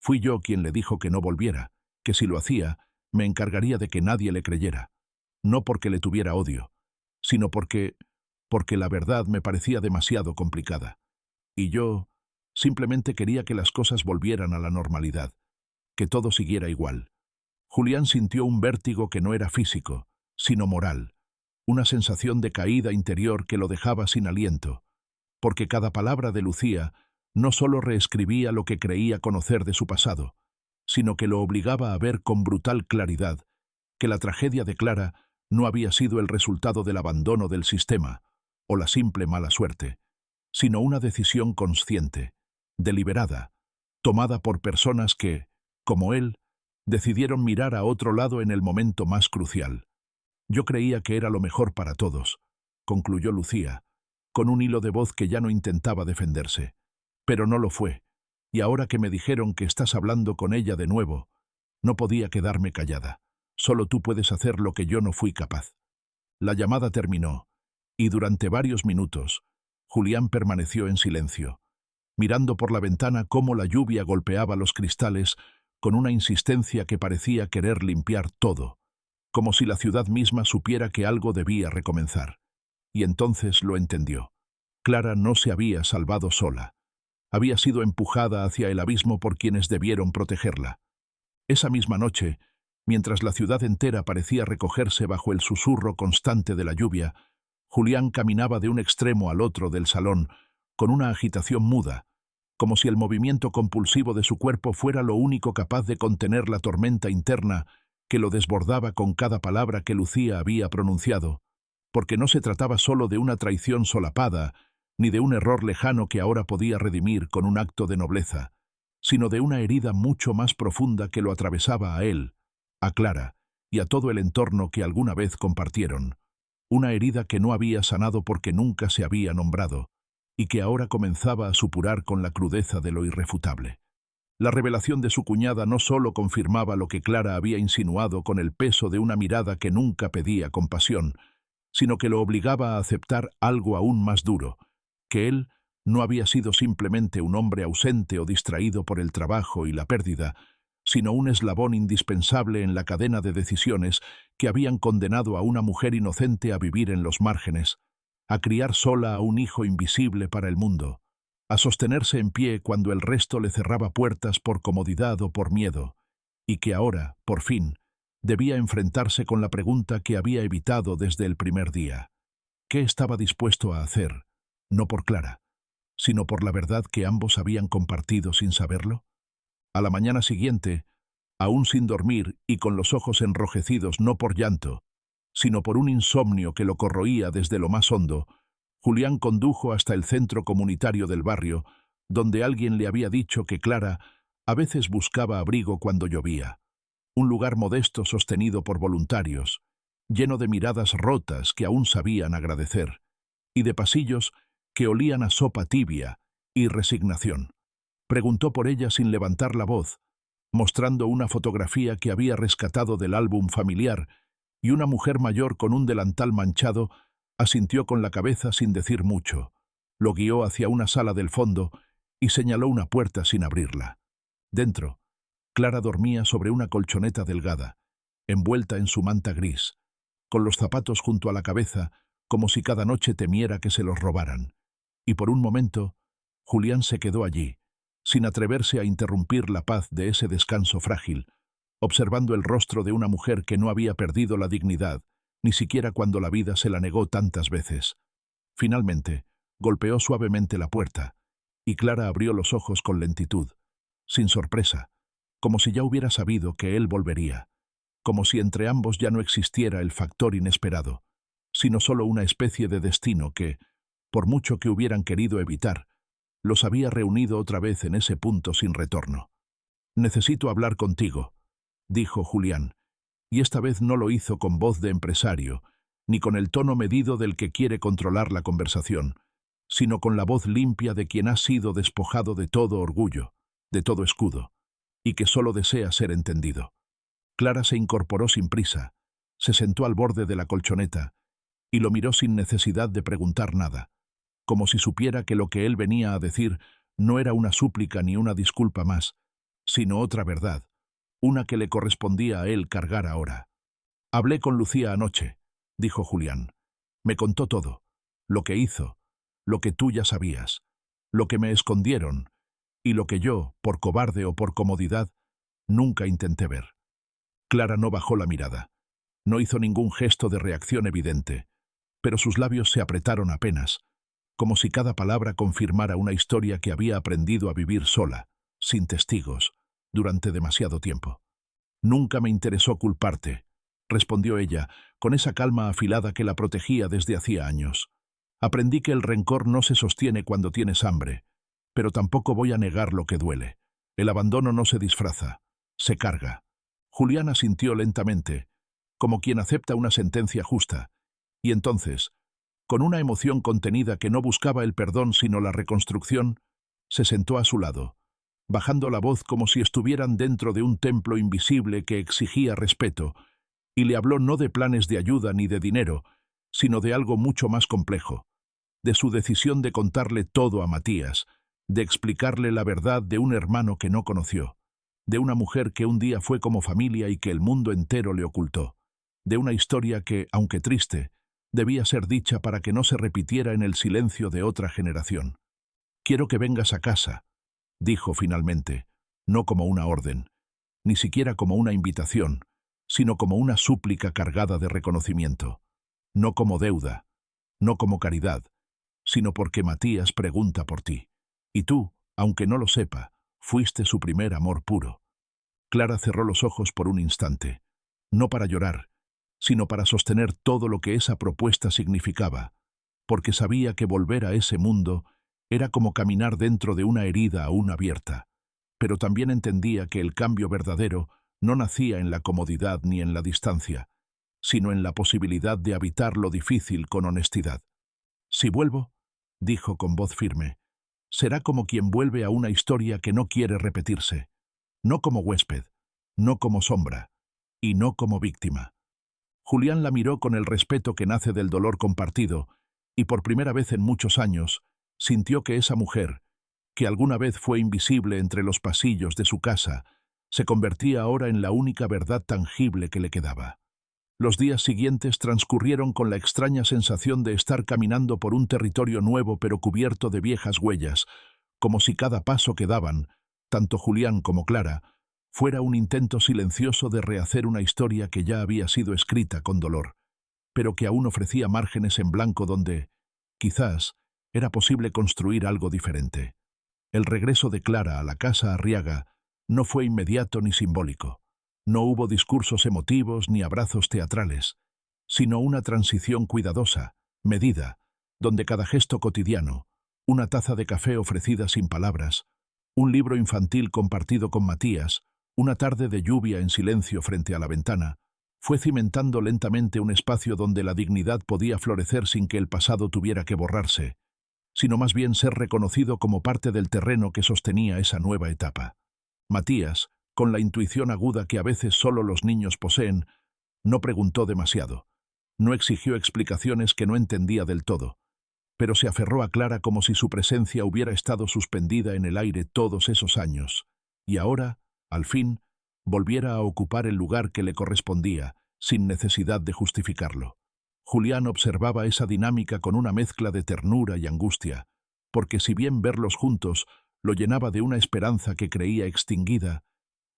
Fui yo quien le dijo que no volviera, que si lo hacía, me encargaría de que nadie le creyera. No porque le tuviera odio, sino porque la verdad me parecía demasiado complicada. Y yo simplemente quería que las cosas volvieran a la normalidad, que todo siguiera igual». Julián sintió un vértigo que no era físico, sino moral, una sensación de caída interior que lo dejaba sin aliento, porque cada palabra de Lucía no solo reescribía lo que creía conocer de su pasado, sino que lo obligaba a ver con brutal claridad que la tragedia de Clara no había sido el resultado del abandono del sistema o la simple mala suerte, sino una decisión consciente, deliberada, tomada por personas que, como él, decidieron mirar a otro lado en el momento más crucial. «Yo creía que era lo mejor para todos», concluyó Lucía, con un hilo de voz que ya no intentaba defenderse. «Pero no lo fue, y ahora que me dijeron que estás hablando con ella de nuevo, no podía quedarme callada. Solo tú puedes hacer lo que yo no fui capaz». La llamada terminó, y durante varios minutos, Julián permaneció en silencio, mirando por la ventana cómo la lluvia golpeaba los cristales con una insistencia que parecía querer limpiar todo, como si la ciudad misma supiera que algo debía recomenzar. Y entonces lo entendió. Clara no se había salvado sola. Había sido empujada hacia el abismo por quienes debieron protegerla. Esa misma noche, mientras la ciudad entera parecía recogerse bajo el susurro constante de la lluvia, Julián caminaba de un extremo al otro del salón, con una agitación muda, como si el movimiento compulsivo de su cuerpo fuera lo único capaz de contener la tormenta interna que lo desbordaba con cada palabra que Lucía había pronunciado, porque no se trataba solo de una traición solapada, ni de un error lejano que ahora podía redimir con un acto de nobleza, sino de una herida mucho más profunda que lo atravesaba a él, a Clara y a todo el entorno que alguna vez compartieron, una herida que no había sanado porque nunca se había nombrado, y que ahora comenzaba a supurar con la crudeza de lo irrefutable. La revelación de su cuñada no solo confirmaba lo que Clara había insinuado con el peso de una mirada que nunca pedía compasión, sino que lo obligaba a aceptar algo aún más duro, que él no había sido simplemente un hombre ausente o distraído por el trabajo y la pérdida, sino un eslabón indispensable en la cadena de decisiones que habían condenado a una mujer inocente a vivir en los márgenes, a criar sola a un hijo invisible para el mundo, a sostenerse en pie cuando el resto le cerraba puertas por comodidad o por miedo, y que ahora, por fin, debía enfrentarse con la pregunta que había evitado desde el primer día. ¿Qué estaba dispuesto a hacer, no por Clara, sino por la verdad que ambos habían compartido sin saberlo? A la mañana siguiente, aún sin dormir y con los ojos enrojecidos no por llanto, sino por un insomnio que lo corroía desde lo más hondo, Julián condujo hasta el centro comunitario del barrio, donde alguien le había dicho que Clara a veces buscaba abrigo cuando llovía. Un lugar modesto sostenido por voluntarios, lleno de miradas rotas que aún sabían agradecer, y de pasillos que olían a sopa tibia y resignación. Preguntó por ella sin levantar la voz, mostrando una fotografía que había rescatado del álbum familiar, y una mujer mayor con un delantal manchado asintió con la cabeza sin decir mucho. Lo guió hacia una sala del fondo y señaló una puerta sin abrirla. Dentro, Clara dormía sobre una colchoneta delgada, envuelta en su manta gris, con los zapatos junto a la cabeza, como si cada noche temiera que se los robaran. Y por un momento, Julián se quedó allí, sin atreverse a interrumpir la paz de ese descanso frágil, observando el rostro de una mujer que no había perdido la dignidad, ni siquiera cuando la vida se la negó tantas veces. Finalmente, golpeó suavemente la puerta, y Clara abrió los ojos con lentitud, sin sorpresa, como si ya hubiera sabido que él volvería, como si entre ambos ya no existiera el factor inesperado, sino solo una especie de destino que, por mucho que hubieran querido evitar, los había reunido otra vez en ese punto sin retorno. «Necesito hablar contigo», dijo Julián, y esta vez no lo hizo con voz de empresario, ni con el tono medido del que quiere controlar la conversación, sino con la voz limpia de quien ha sido despojado de todo orgullo, de todo escudo, y que solo desea ser entendido. Clara se incorporó sin prisa, se sentó al borde de la colchoneta, y lo miró sin necesidad de preguntar nada, como si supiera que lo que él venía a decir no era una súplica ni una disculpa más, sino otra verdad, una que le correspondía a él cargar ahora. «Hablé con Lucía anoche», dijo Julián. «Me contó todo, lo que hizo, lo que tú ya sabías, lo que me escondieron, y lo que yo, por cobarde o por comodidad, nunca intenté ver». Clara no bajó la mirada. No hizo ningún gesto de reacción evidente, pero sus labios se apretaron apenas, como si cada palabra confirmara una historia que había aprendido a vivir sola, sin testigos, durante demasiado tiempo. «Nunca me interesó culparte», respondió ella, con esa calma afilada que la protegía desde hacía años. «Aprendí que el rencor no se sostiene cuando tienes hambre, pero tampoco voy a negar lo que duele. El abandono no se disfraza, se carga». Julián asintió lentamente, como quien acepta una sentencia justa, y entonces, con una emoción contenida que no buscaba el perdón sino la reconstrucción, se sentó a su lado, bajando la voz como si estuvieran dentro de un templo invisible que exigía respeto, y le habló no de planes de ayuda ni de dinero, sino de algo mucho más complejo, de su decisión de contarle todo a Matías, de explicarle la verdad de un hermano que no conoció, de una mujer que un día fue como familia y que el mundo entero le ocultó, de una historia que, aunque triste, debía ser dicha para que no se repitiera en el silencio de otra generación. «Quiero que vengas a casa», dijo finalmente, no como una orden, ni siquiera como una invitación, sino como una súplica cargada de reconocimiento. No como deuda, no como caridad, sino porque Matías pregunta por ti. Y tú, aunque no lo sepa, fuiste su primer amor puro. Clara cerró los ojos por un instante, no para llorar, sino para sostener todo lo que esa propuesta significaba, porque sabía que volver a ese mundo era como caminar dentro de una herida aún abierta, pero también entendía que el cambio verdadero no nacía en la comodidad ni en la distancia, sino en la posibilidad de habitar lo difícil con honestidad. «Si vuelvo», dijo con voz firme, «será como quien vuelve a una historia que no quiere repetirse, no como huésped, no como sombra, y no como víctima». Julián la miró con el respeto que nace del dolor compartido, y por primera vez en muchos años sintió que esa mujer, que alguna vez fue invisible entre los pasillos de su casa, se convertía ahora en la única verdad tangible que le quedaba. Los días siguientes transcurrieron con la extraña sensación de estar caminando por un territorio nuevo pero cubierto de viejas huellas, como si cada paso que daban, tanto Julián como Clara, fuera un intento silencioso de rehacer una historia que ya había sido escrita con dolor, pero que aún ofrecía márgenes en blanco donde, quizás, era posible construir algo diferente. El regreso de Clara a la casa Arriaga no fue inmediato ni simbólico. No hubo discursos emotivos ni abrazos teatrales, sino una transición cuidadosa, medida, donde cada gesto cotidiano, una taza de café ofrecida sin palabras, un libro infantil compartido con Matías, una tarde de lluvia en silencio frente a la ventana, fue cimentando lentamente un espacio donde la dignidad podía florecer sin que el pasado tuviera que borrarse, sino más bien ser reconocido como parte del terreno que sostenía esa nueva etapa. Matías, con la intuición aguda que a veces solo los niños poseen, no preguntó demasiado, no exigió explicaciones que no entendía del todo, pero se aferró a Clara como si su presencia hubiera estado suspendida en el aire todos esos años, y ahora, al fin, volviera a ocupar el lugar que le correspondía, sin necesidad de justificarlo. Julián observaba esa dinámica con una mezcla de ternura y angustia, porque si bien verlos juntos lo llenaba de una esperanza que creía extinguida,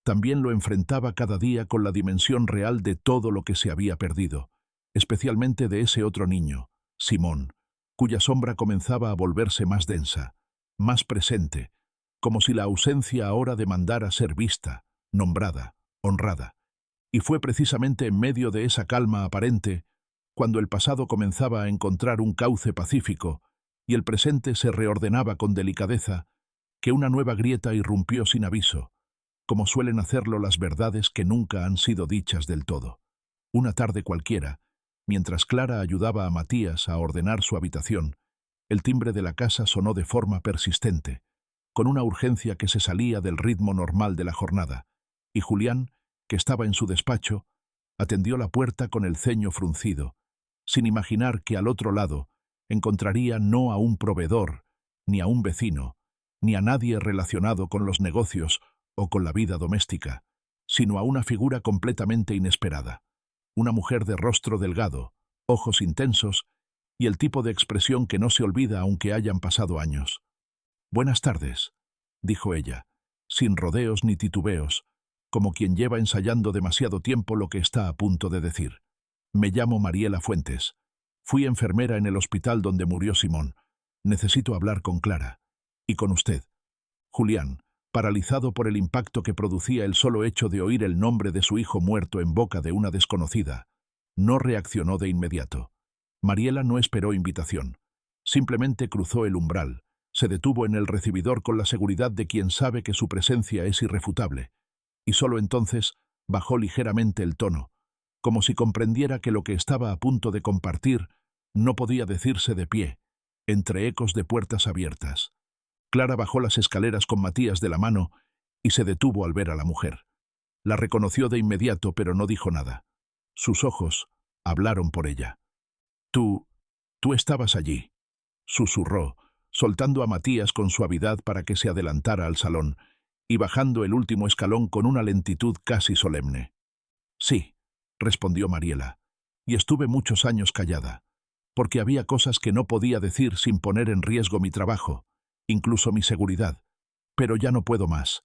también lo enfrentaba cada día con la dimensión real de todo lo que se había perdido, especialmente de ese otro niño, Simón, cuya sombra comenzaba a volverse más densa, más presente, como si la ausencia ahora demandara ser vista, nombrada, honrada. Y fue precisamente en medio de esa calma aparente, cuando el pasado comenzaba a encontrar un cauce pacífico y el presente se reordenaba con delicadeza, que una nueva grieta irrumpió sin aviso, como suelen hacerlo las verdades que nunca han sido dichas del todo. Una tarde cualquiera, mientras Clara ayudaba a Matías a ordenar su habitación, el timbre de la casa sonó de forma persistente, con una urgencia que se salía del ritmo normal de la jornada, y Julián, que estaba en su despacho, atendió la puerta con el ceño fruncido, sin imaginar que al otro lado encontraría no a un proveedor, ni a un vecino, ni a nadie relacionado con los negocios o con la vida doméstica, sino a una figura completamente inesperada, una mujer de rostro delgado, ojos intensos y el tipo de expresión que no se olvida aunque hayan pasado años. «Buenas tardes», dijo ella, sin rodeos ni titubeos, como quien lleva ensayando demasiado tiempo lo que está a punto de decir. «Me llamo Mariela Fuentes. Fui enfermera en el hospital donde murió Simón. Necesito hablar con Clara. Y con usted». Julián, paralizado por el impacto que producía el solo hecho de oír el nombre de su hijo muerto en boca de una desconocida, no reaccionó de inmediato. Mariela no esperó invitación. Simplemente cruzó el umbral, se detuvo en el recibidor con la seguridad de quien sabe que su presencia es irrefutable, y solo entonces bajó ligeramente el tono, como si comprendiera que lo que estaba a punto de compartir no podía decirse de pie, entre ecos de puertas abiertas. Clara bajó las escaleras con Matías de la mano y se detuvo al ver a la mujer. La reconoció de inmediato, pero no dijo nada. Sus ojos hablaron por ella. Tú estabas allí», susurró, soltando a Matías con suavidad para que se adelantara al salón y bajando el último escalón con una lentitud casi solemne. Sí, respondió Mariela, y estuve muchos años callada, porque había cosas que no podía decir sin poner en riesgo mi trabajo, incluso mi seguridad. Pero ya no puedo más.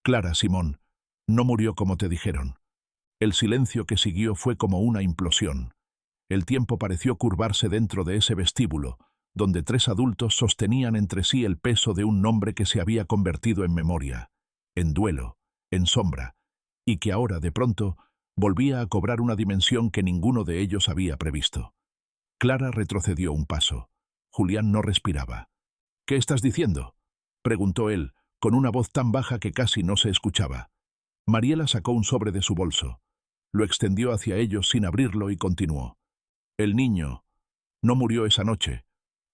Clara, Simón, no murió como te dijeron. El silencio que siguió fue como una implosión. El tiempo pareció curvarse dentro de ese vestíbulo, donde 3 adultos sostenían entre sí el peso de un nombre que se había convertido en memoria, en duelo, en sombra, y que ahora, de pronto, volvía a cobrar una dimensión que ninguno de ellos había previsto. Clara retrocedió un paso. Julián no respiraba. «¿Qué estás diciendo?», preguntó él, con una voz tan baja que casi no se escuchaba. Mariela sacó un sobre de su bolso. Lo extendió hacia ellos sin abrirlo y continuó. «El niño no murió esa noche,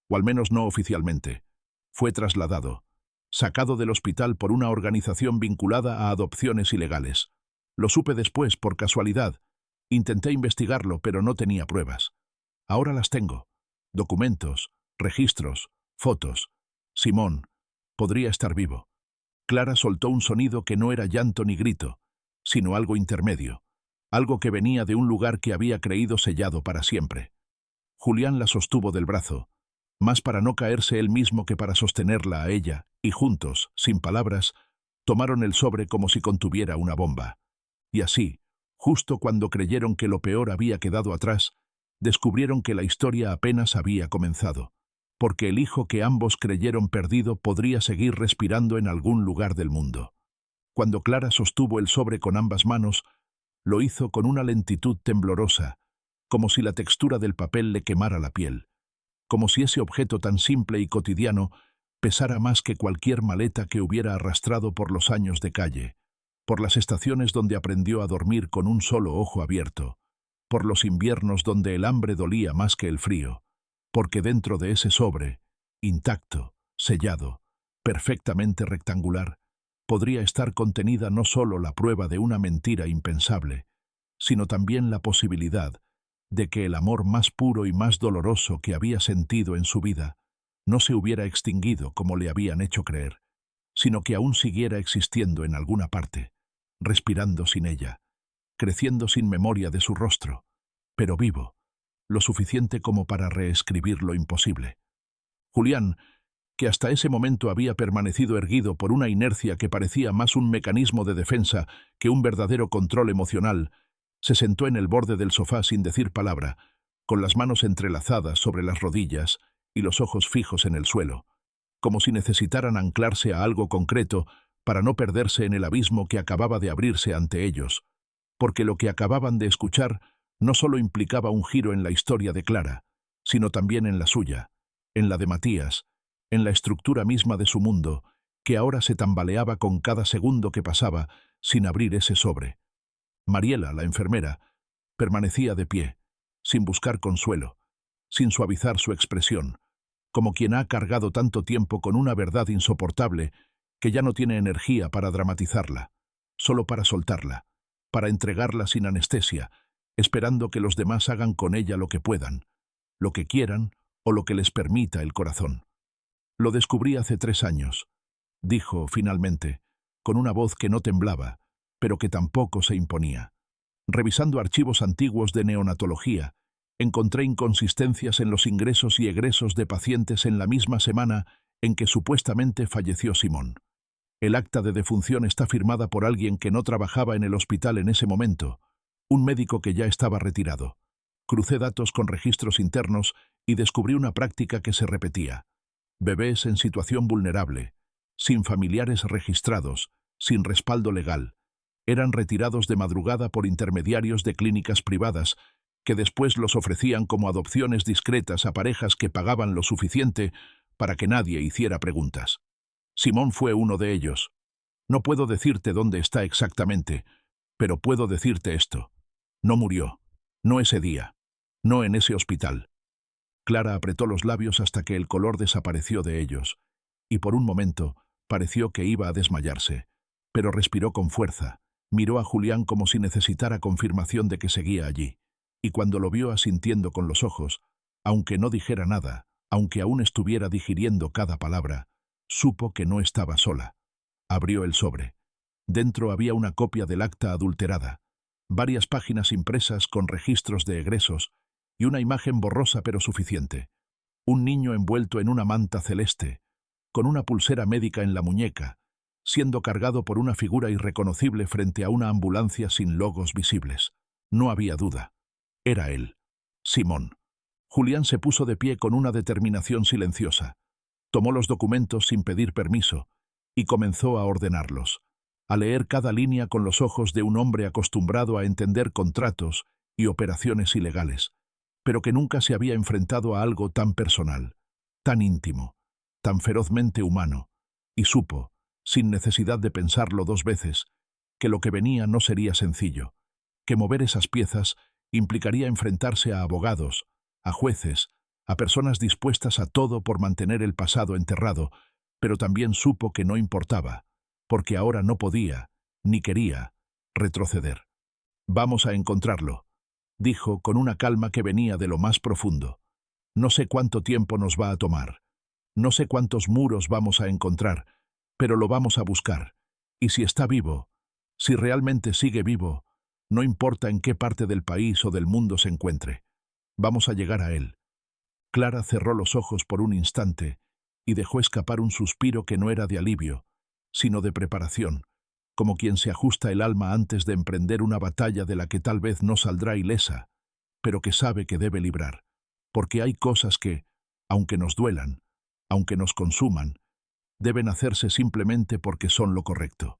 o al menos no oficialmente. Fue trasladado, sacado del hospital por una organización vinculada a adopciones ilegales. Lo supe después, por casualidad. Intenté investigarlo, pero no tenía pruebas. Ahora las tengo. Documentos, registros, fotos. Simón podría estar vivo». Clara soltó un sonido que no era llanto ni grito, sino algo intermedio, algo que venía de un lugar que había creído sellado para siempre. Julián la sostuvo del brazo, más para no caerse él mismo que para sostenerla a ella, y juntos, sin palabras, tomaron el sobre como si contuviera una bomba. Y así, justo cuando creyeron que lo peor había quedado atrás, descubrieron que la historia apenas había comenzado, porque el hijo que ambos creyeron perdido podría seguir respirando en algún lugar del mundo. Cuando Clara sostuvo el sobre con ambas manos, lo hizo con una lentitud temblorosa, como si la textura del papel le quemara la piel, como si ese objeto tan simple y cotidiano pesara más que cualquier maleta que hubiera arrastrado por los años de calle, por las estaciones donde aprendió a dormir con un solo ojo abierto, por los inviernos donde el hambre dolía más que el frío, porque dentro de ese sobre, intacto, sellado, perfectamente rectangular, podría estar contenida no solo la prueba de una mentira impensable, sino también la posibilidad de que el amor más puro y más doloroso que había sentido en su vida no se hubiera extinguido como le habían hecho creer, sino que aún siguiera existiendo en alguna parte, respirando sin ella, creciendo sin memoria de su rostro, pero vivo, lo suficiente como para reescribir lo imposible. Julián, que hasta ese momento había permanecido erguido por una inercia que parecía más un mecanismo de defensa que un verdadero control emocional, se sentó en el borde del sofá sin decir palabra, con las manos entrelazadas sobre las rodillas y los ojos fijos en el suelo, como si necesitaran anclarse a algo concreto para no perderse en el abismo que acababa de abrirse ante ellos, porque lo que acababan de escuchar no solo implicaba un giro en la historia de Clara, sino también en la suya, en la de Matías, en la estructura misma de su mundo, que ahora se tambaleaba con cada segundo que pasaba sin abrir ese sobre. Mariela, la enfermera, permanecía de pie, sin buscar consuelo, sin suavizar su expresión, como quien ha cargado tanto tiempo con una verdad insoportable que ya no tiene energía para dramatizarla, solo para soltarla, para entregarla sin anestesia, esperando que los demás hagan con ella lo que puedan, lo que quieran o lo que les permita el corazón. «Lo descubrí hace 3 años», dijo finalmente, con una voz que no temblaba, pero que tampoco se imponía. «Revisando archivos antiguos de neonatología, encontré inconsistencias en los ingresos y egresos de pacientes en la misma semana en que supuestamente falleció Simón. El acta de defunción está firmada por alguien que no trabajaba en el hospital en ese momento, un médico que ya estaba retirado. Crucé datos con registros internos y descubrí una práctica que se repetía. Bebés en situación vulnerable, sin familiares registrados, sin respaldo legal, eran retirados de madrugada por intermediarios de clínicas privadas que después los ofrecían como adopciones discretas a parejas que pagaban lo suficiente para que nadie hiciera preguntas. Simón fue uno de ellos. No puedo decirte dónde está exactamente, pero puedo decirte esto. No murió. No ese día. No en ese hospital». Clara apretó los labios hasta que el color desapareció de ellos, y por un momento pareció que iba a desmayarse, pero respiró con fuerza, miró a Julián como si necesitara confirmación de que seguía allí, y cuando lo vio asintiendo con los ojos, aunque no dijera nada, Aunque aún estuviera digiriendo cada palabra, supo que no estaba sola. Abrió el sobre. Dentro había una copia del acta adulterada, varias páginas impresas con registros de egresos y una imagen borrosa pero suficiente. Un niño envuelto en una manta celeste, con una pulsera médica en la muñeca, siendo cargado por una figura irreconocible frente a una ambulancia sin logos visibles. No había duda. Era él, Simón. Julián se puso de pie con una determinación silenciosa. Tomó los documentos sin pedir permiso y comenzó a ordenarlos, a leer cada línea con los ojos de un hombre acostumbrado a entender contratos y operaciones ilegales, pero que nunca se había enfrentado a algo tan personal, tan íntimo, tan ferozmente humano, y supo, sin necesidad de pensarlo dos veces, que lo que venía no sería sencillo, que mover esas piezas implicaría enfrentarse a abogados, a jueces, a personas dispuestas a todo por mantener el pasado enterrado, pero también supo que no importaba, porque ahora no podía, ni quería, retroceder. «Vamos a encontrarlo», dijo con una calma que venía de lo más profundo. «No sé cuánto tiempo nos va a tomar. No sé cuántos muros vamos a encontrar, pero lo vamos a buscar. Y si está vivo, si realmente sigue vivo, no importa en qué parte del país o del mundo se encuentre, vamos a llegar a él». Clara cerró los ojos por un instante y dejó escapar un suspiro que no era de alivio, sino de preparación, como quien se ajusta el alma antes de emprender una batalla de la que tal vez no saldrá ilesa, pero que sabe que debe librar, porque hay cosas que, aunque nos duelan, aunque nos consuman, deben hacerse simplemente porque son lo correcto.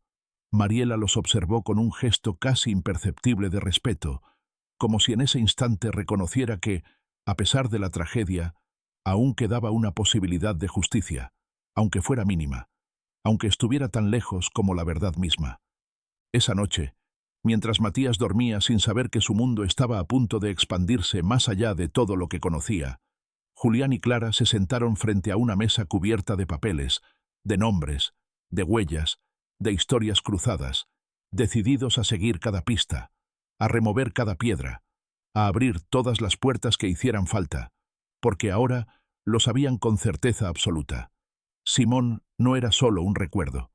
Mariela los observó con un gesto casi imperceptible de respeto, como si en ese instante reconociera que, a pesar de la tragedia, aún quedaba una posibilidad de justicia, aunque fuera mínima, aunque estuviera tan lejos como la verdad misma. Esa noche, mientras Matías dormía sin saber que su mundo estaba a punto de expandirse más allá de todo lo que conocía, Julián y Clara se sentaron frente a una mesa cubierta de papeles, de nombres, de huellas, de historias cruzadas, decididos a seguir cada pista, a remover cada piedra, a abrir todas las puertas que hicieran falta, porque ahora lo sabían con certeza absoluta. Simón no era solo un recuerdo,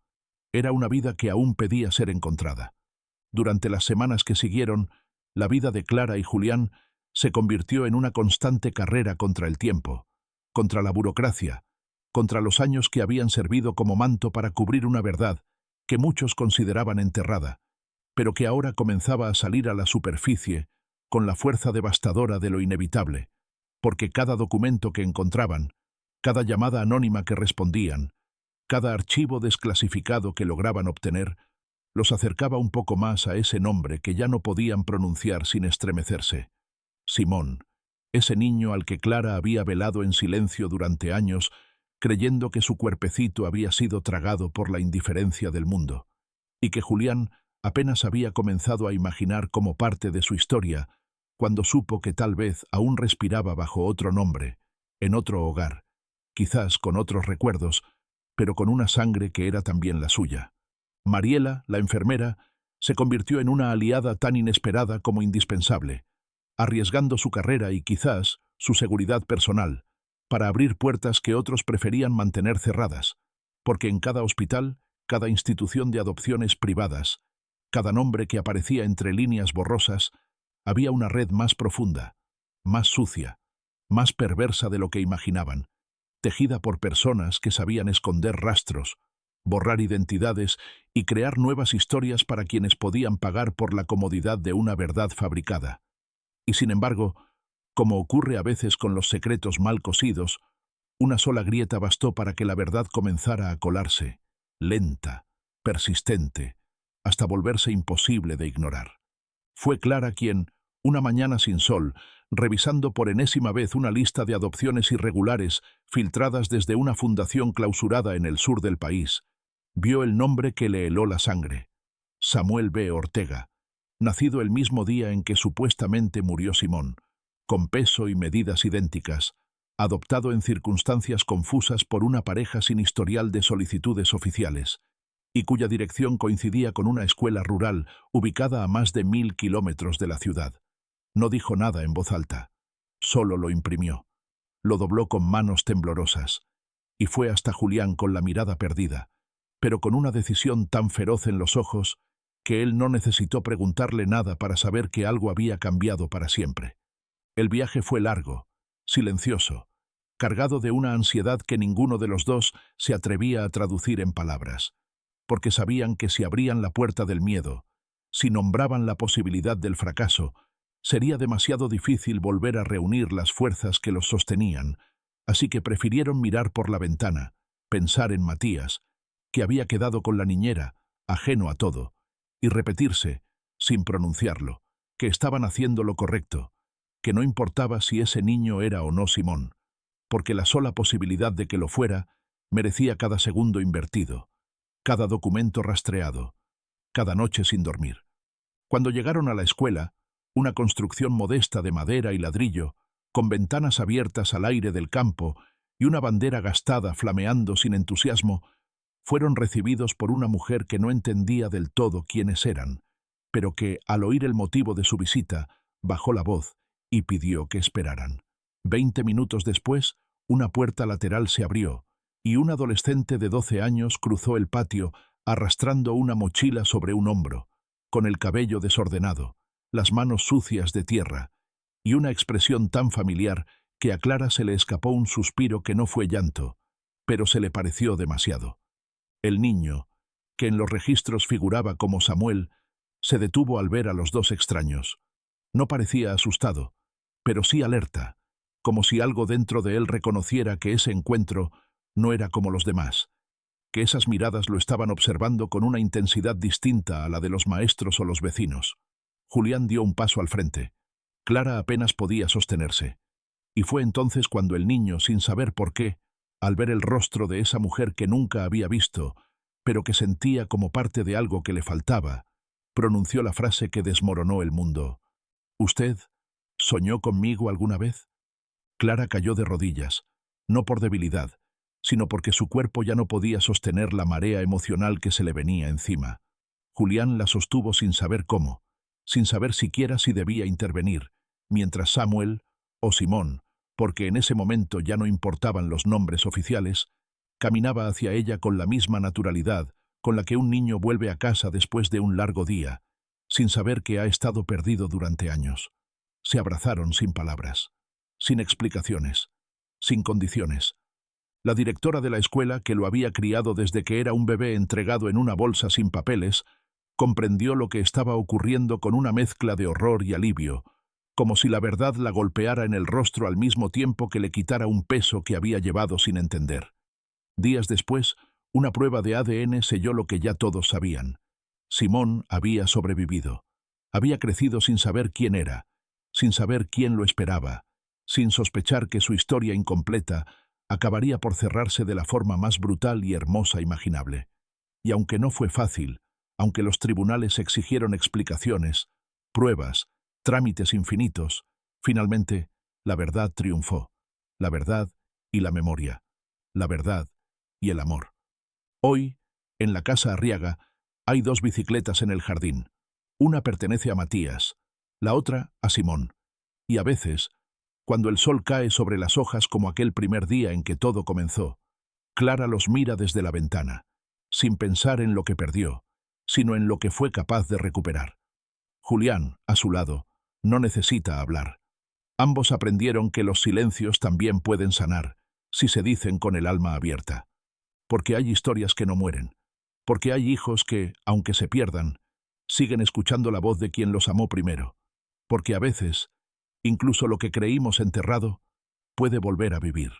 era una vida que aún pedía ser encontrada. Durante las semanas que siguieron, la vida de Clara y Julián se convirtió en una constante carrera contra el tiempo, contra la burocracia, contra los años que habían servido como manto para cubrir una verdad que muchos consideraban enterrada, pero que ahora comenzaba a salir a la superficie con la fuerza devastadora de lo inevitable, porque cada documento que encontraban, cada llamada anónima que respondían, cada archivo desclasificado que lograban obtener, los acercaba un poco más a ese nombre que ya no podían pronunciar sin estremecerse. Simón, ese niño al que Clara había velado en silencio durante años, creyendo que su cuerpecito había sido tragado por la indiferencia del mundo, y que Julián apenas había comenzado a imaginar como parte de su historia, cuando supo que tal vez aún respiraba bajo otro nombre, en otro hogar, quizás con otros recuerdos, pero con una sangre que era también la suya. Mariela, la enfermera, se convirtió en una aliada tan inesperada como indispensable, arriesgando su carrera y quizás su seguridad personal, para abrir puertas que otros preferían mantener cerradas, porque en cada hospital, cada institución de adopciones privadas, cada nombre que aparecía entre líneas borrosas, había una red más profunda, más sucia, más perversa de lo que imaginaban, tejida por personas que sabían esconder rastros, borrar identidades y crear nuevas historias para quienes podían pagar por la comodidad de una verdad fabricada. Y sin embargo, como ocurre a veces con los secretos mal cosidos, una sola grieta bastó para que la verdad comenzara a colarse, lenta, persistente, hasta volverse imposible de ignorar. Fue Clara quien, una mañana sin sol, revisando por enésima vez una lista de adopciones irregulares filtradas desde una fundación clausurada en el sur del país, vio el nombre que le heló la sangre: Samuel B. Ortega, nacido el mismo día en que supuestamente murió Simón, con peso y medidas idénticas, adoptado en circunstancias confusas por una pareja sin historial de solicitudes oficiales, y cuya dirección coincidía con una escuela rural ubicada a más de 1000 kilómetros de la ciudad. No dijo nada en voz alta, solo lo imprimió. Lo dobló con manos temblorosas, y fue hasta Julián con la mirada perdida, pero con una decisión tan feroz en los ojos que él no necesitó preguntarle nada para saber que algo había cambiado para siempre. El viaje fue largo, silencioso, cargado de una ansiedad que ninguno de los dos se atrevía a traducir en palabras, porque sabían que si abrían la puerta del miedo, si nombraban la posibilidad del fracaso, sería demasiado difícil volver a reunir las fuerzas que los sostenían, así que prefirieron mirar por la ventana, pensar en Matías, que había quedado con la niñera, ajeno a todo, y repetirse, sin pronunciarlo, que estaban haciendo lo correcto, que no importaba si ese niño era o no Simón, porque la sola posibilidad de que lo fuera merecía cada segundo invertido, cada documento rastreado, cada noche sin dormir. Cuando llegaron a la escuela, una construcción modesta de madera y ladrillo, con ventanas abiertas al aire del campo y una bandera gastada flameando sin entusiasmo, fueron recibidos por una mujer que no entendía del todo quiénes eran, pero que, al oír el motivo de su visita, bajó la voz y pidió que esperaran. 20 minutos después, una puerta lateral se abrió, y un adolescente de 12 años cruzó el patio arrastrando una mochila sobre un hombro, con el cabello desordenado, las manos sucias de tierra, y una expresión tan familiar que a Clara se le escapó un suspiro que no fue llanto, pero se le pareció demasiado. El niño, que en los registros figuraba como Samuel, se detuvo al ver a los dos extraños. No parecía asustado, pero sí alerta, como si algo dentro de él reconociera que ese encuentro no era como los demás, que esas miradas lo estaban observando con una intensidad distinta a la de los maestros o los vecinos. Julián dio un paso al frente. Clara apenas podía sostenerse. Y fue entonces cuando el niño, sin saber por qué, al ver el rostro de esa mujer que nunca había visto, pero que sentía como parte de algo que le faltaba, pronunció la frase que desmoronó el mundo. «¿Usted soñó conmigo alguna vez?» Clara cayó de rodillas, no por debilidad, sino porque su cuerpo ya no podía sostener la marea emocional que se le venía encima. Julián la sostuvo sin saber cómo, sin saber siquiera si debía intervenir, mientras Samuel, o Simón, porque en ese momento ya no importaban los nombres oficiales, caminaba hacia ella con la misma naturalidad con la que un niño vuelve a casa después de un largo día, sin saber que ha estado perdido durante años. Se abrazaron sin palabras, sin explicaciones, sin condiciones. La directora de la escuela, que lo había criado desde que era un bebé entregado en una bolsa sin papeles, comprendió lo que estaba ocurriendo con una mezcla de horror y alivio, como si la verdad la golpeara en el rostro al mismo tiempo que le quitara un peso que había llevado sin entender. Días después, una prueba de ADN selló lo que ya todos sabían. Simón había sobrevivido. Había crecido sin saber quién era, sin saber quién lo esperaba, sin sospechar que su historia incompleta acabaría por cerrarse de la forma más brutal y hermosa imaginable. Y aunque no fue fácil, aunque los tribunales exigieron explicaciones, pruebas, trámites infinitos, finalmente, la verdad triunfó. La verdad y la memoria. La verdad y el amor. Hoy, en la casa Arriaga, hay 2 bicicletas en el jardín. Una pertenece a Matías, la otra a Simón. Y a veces, cuando el sol cae sobre las hojas como aquel primer día en que todo comenzó, Clara los mira desde la ventana, sin pensar en lo que perdió, sino en lo que fue capaz de recuperar. Julián, a su lado, no necesita hablar. Ambos aprendieron que los silencios también pueden sanar, si se dicen con el alma abierta. Porque hay historias que no mueren. Porque hay hijos que, aunque se pierdan, siguen escuchando la voz de quien los amó primero. Porque a veces, incluso lo que creímos enterrado, puede volver a vivir.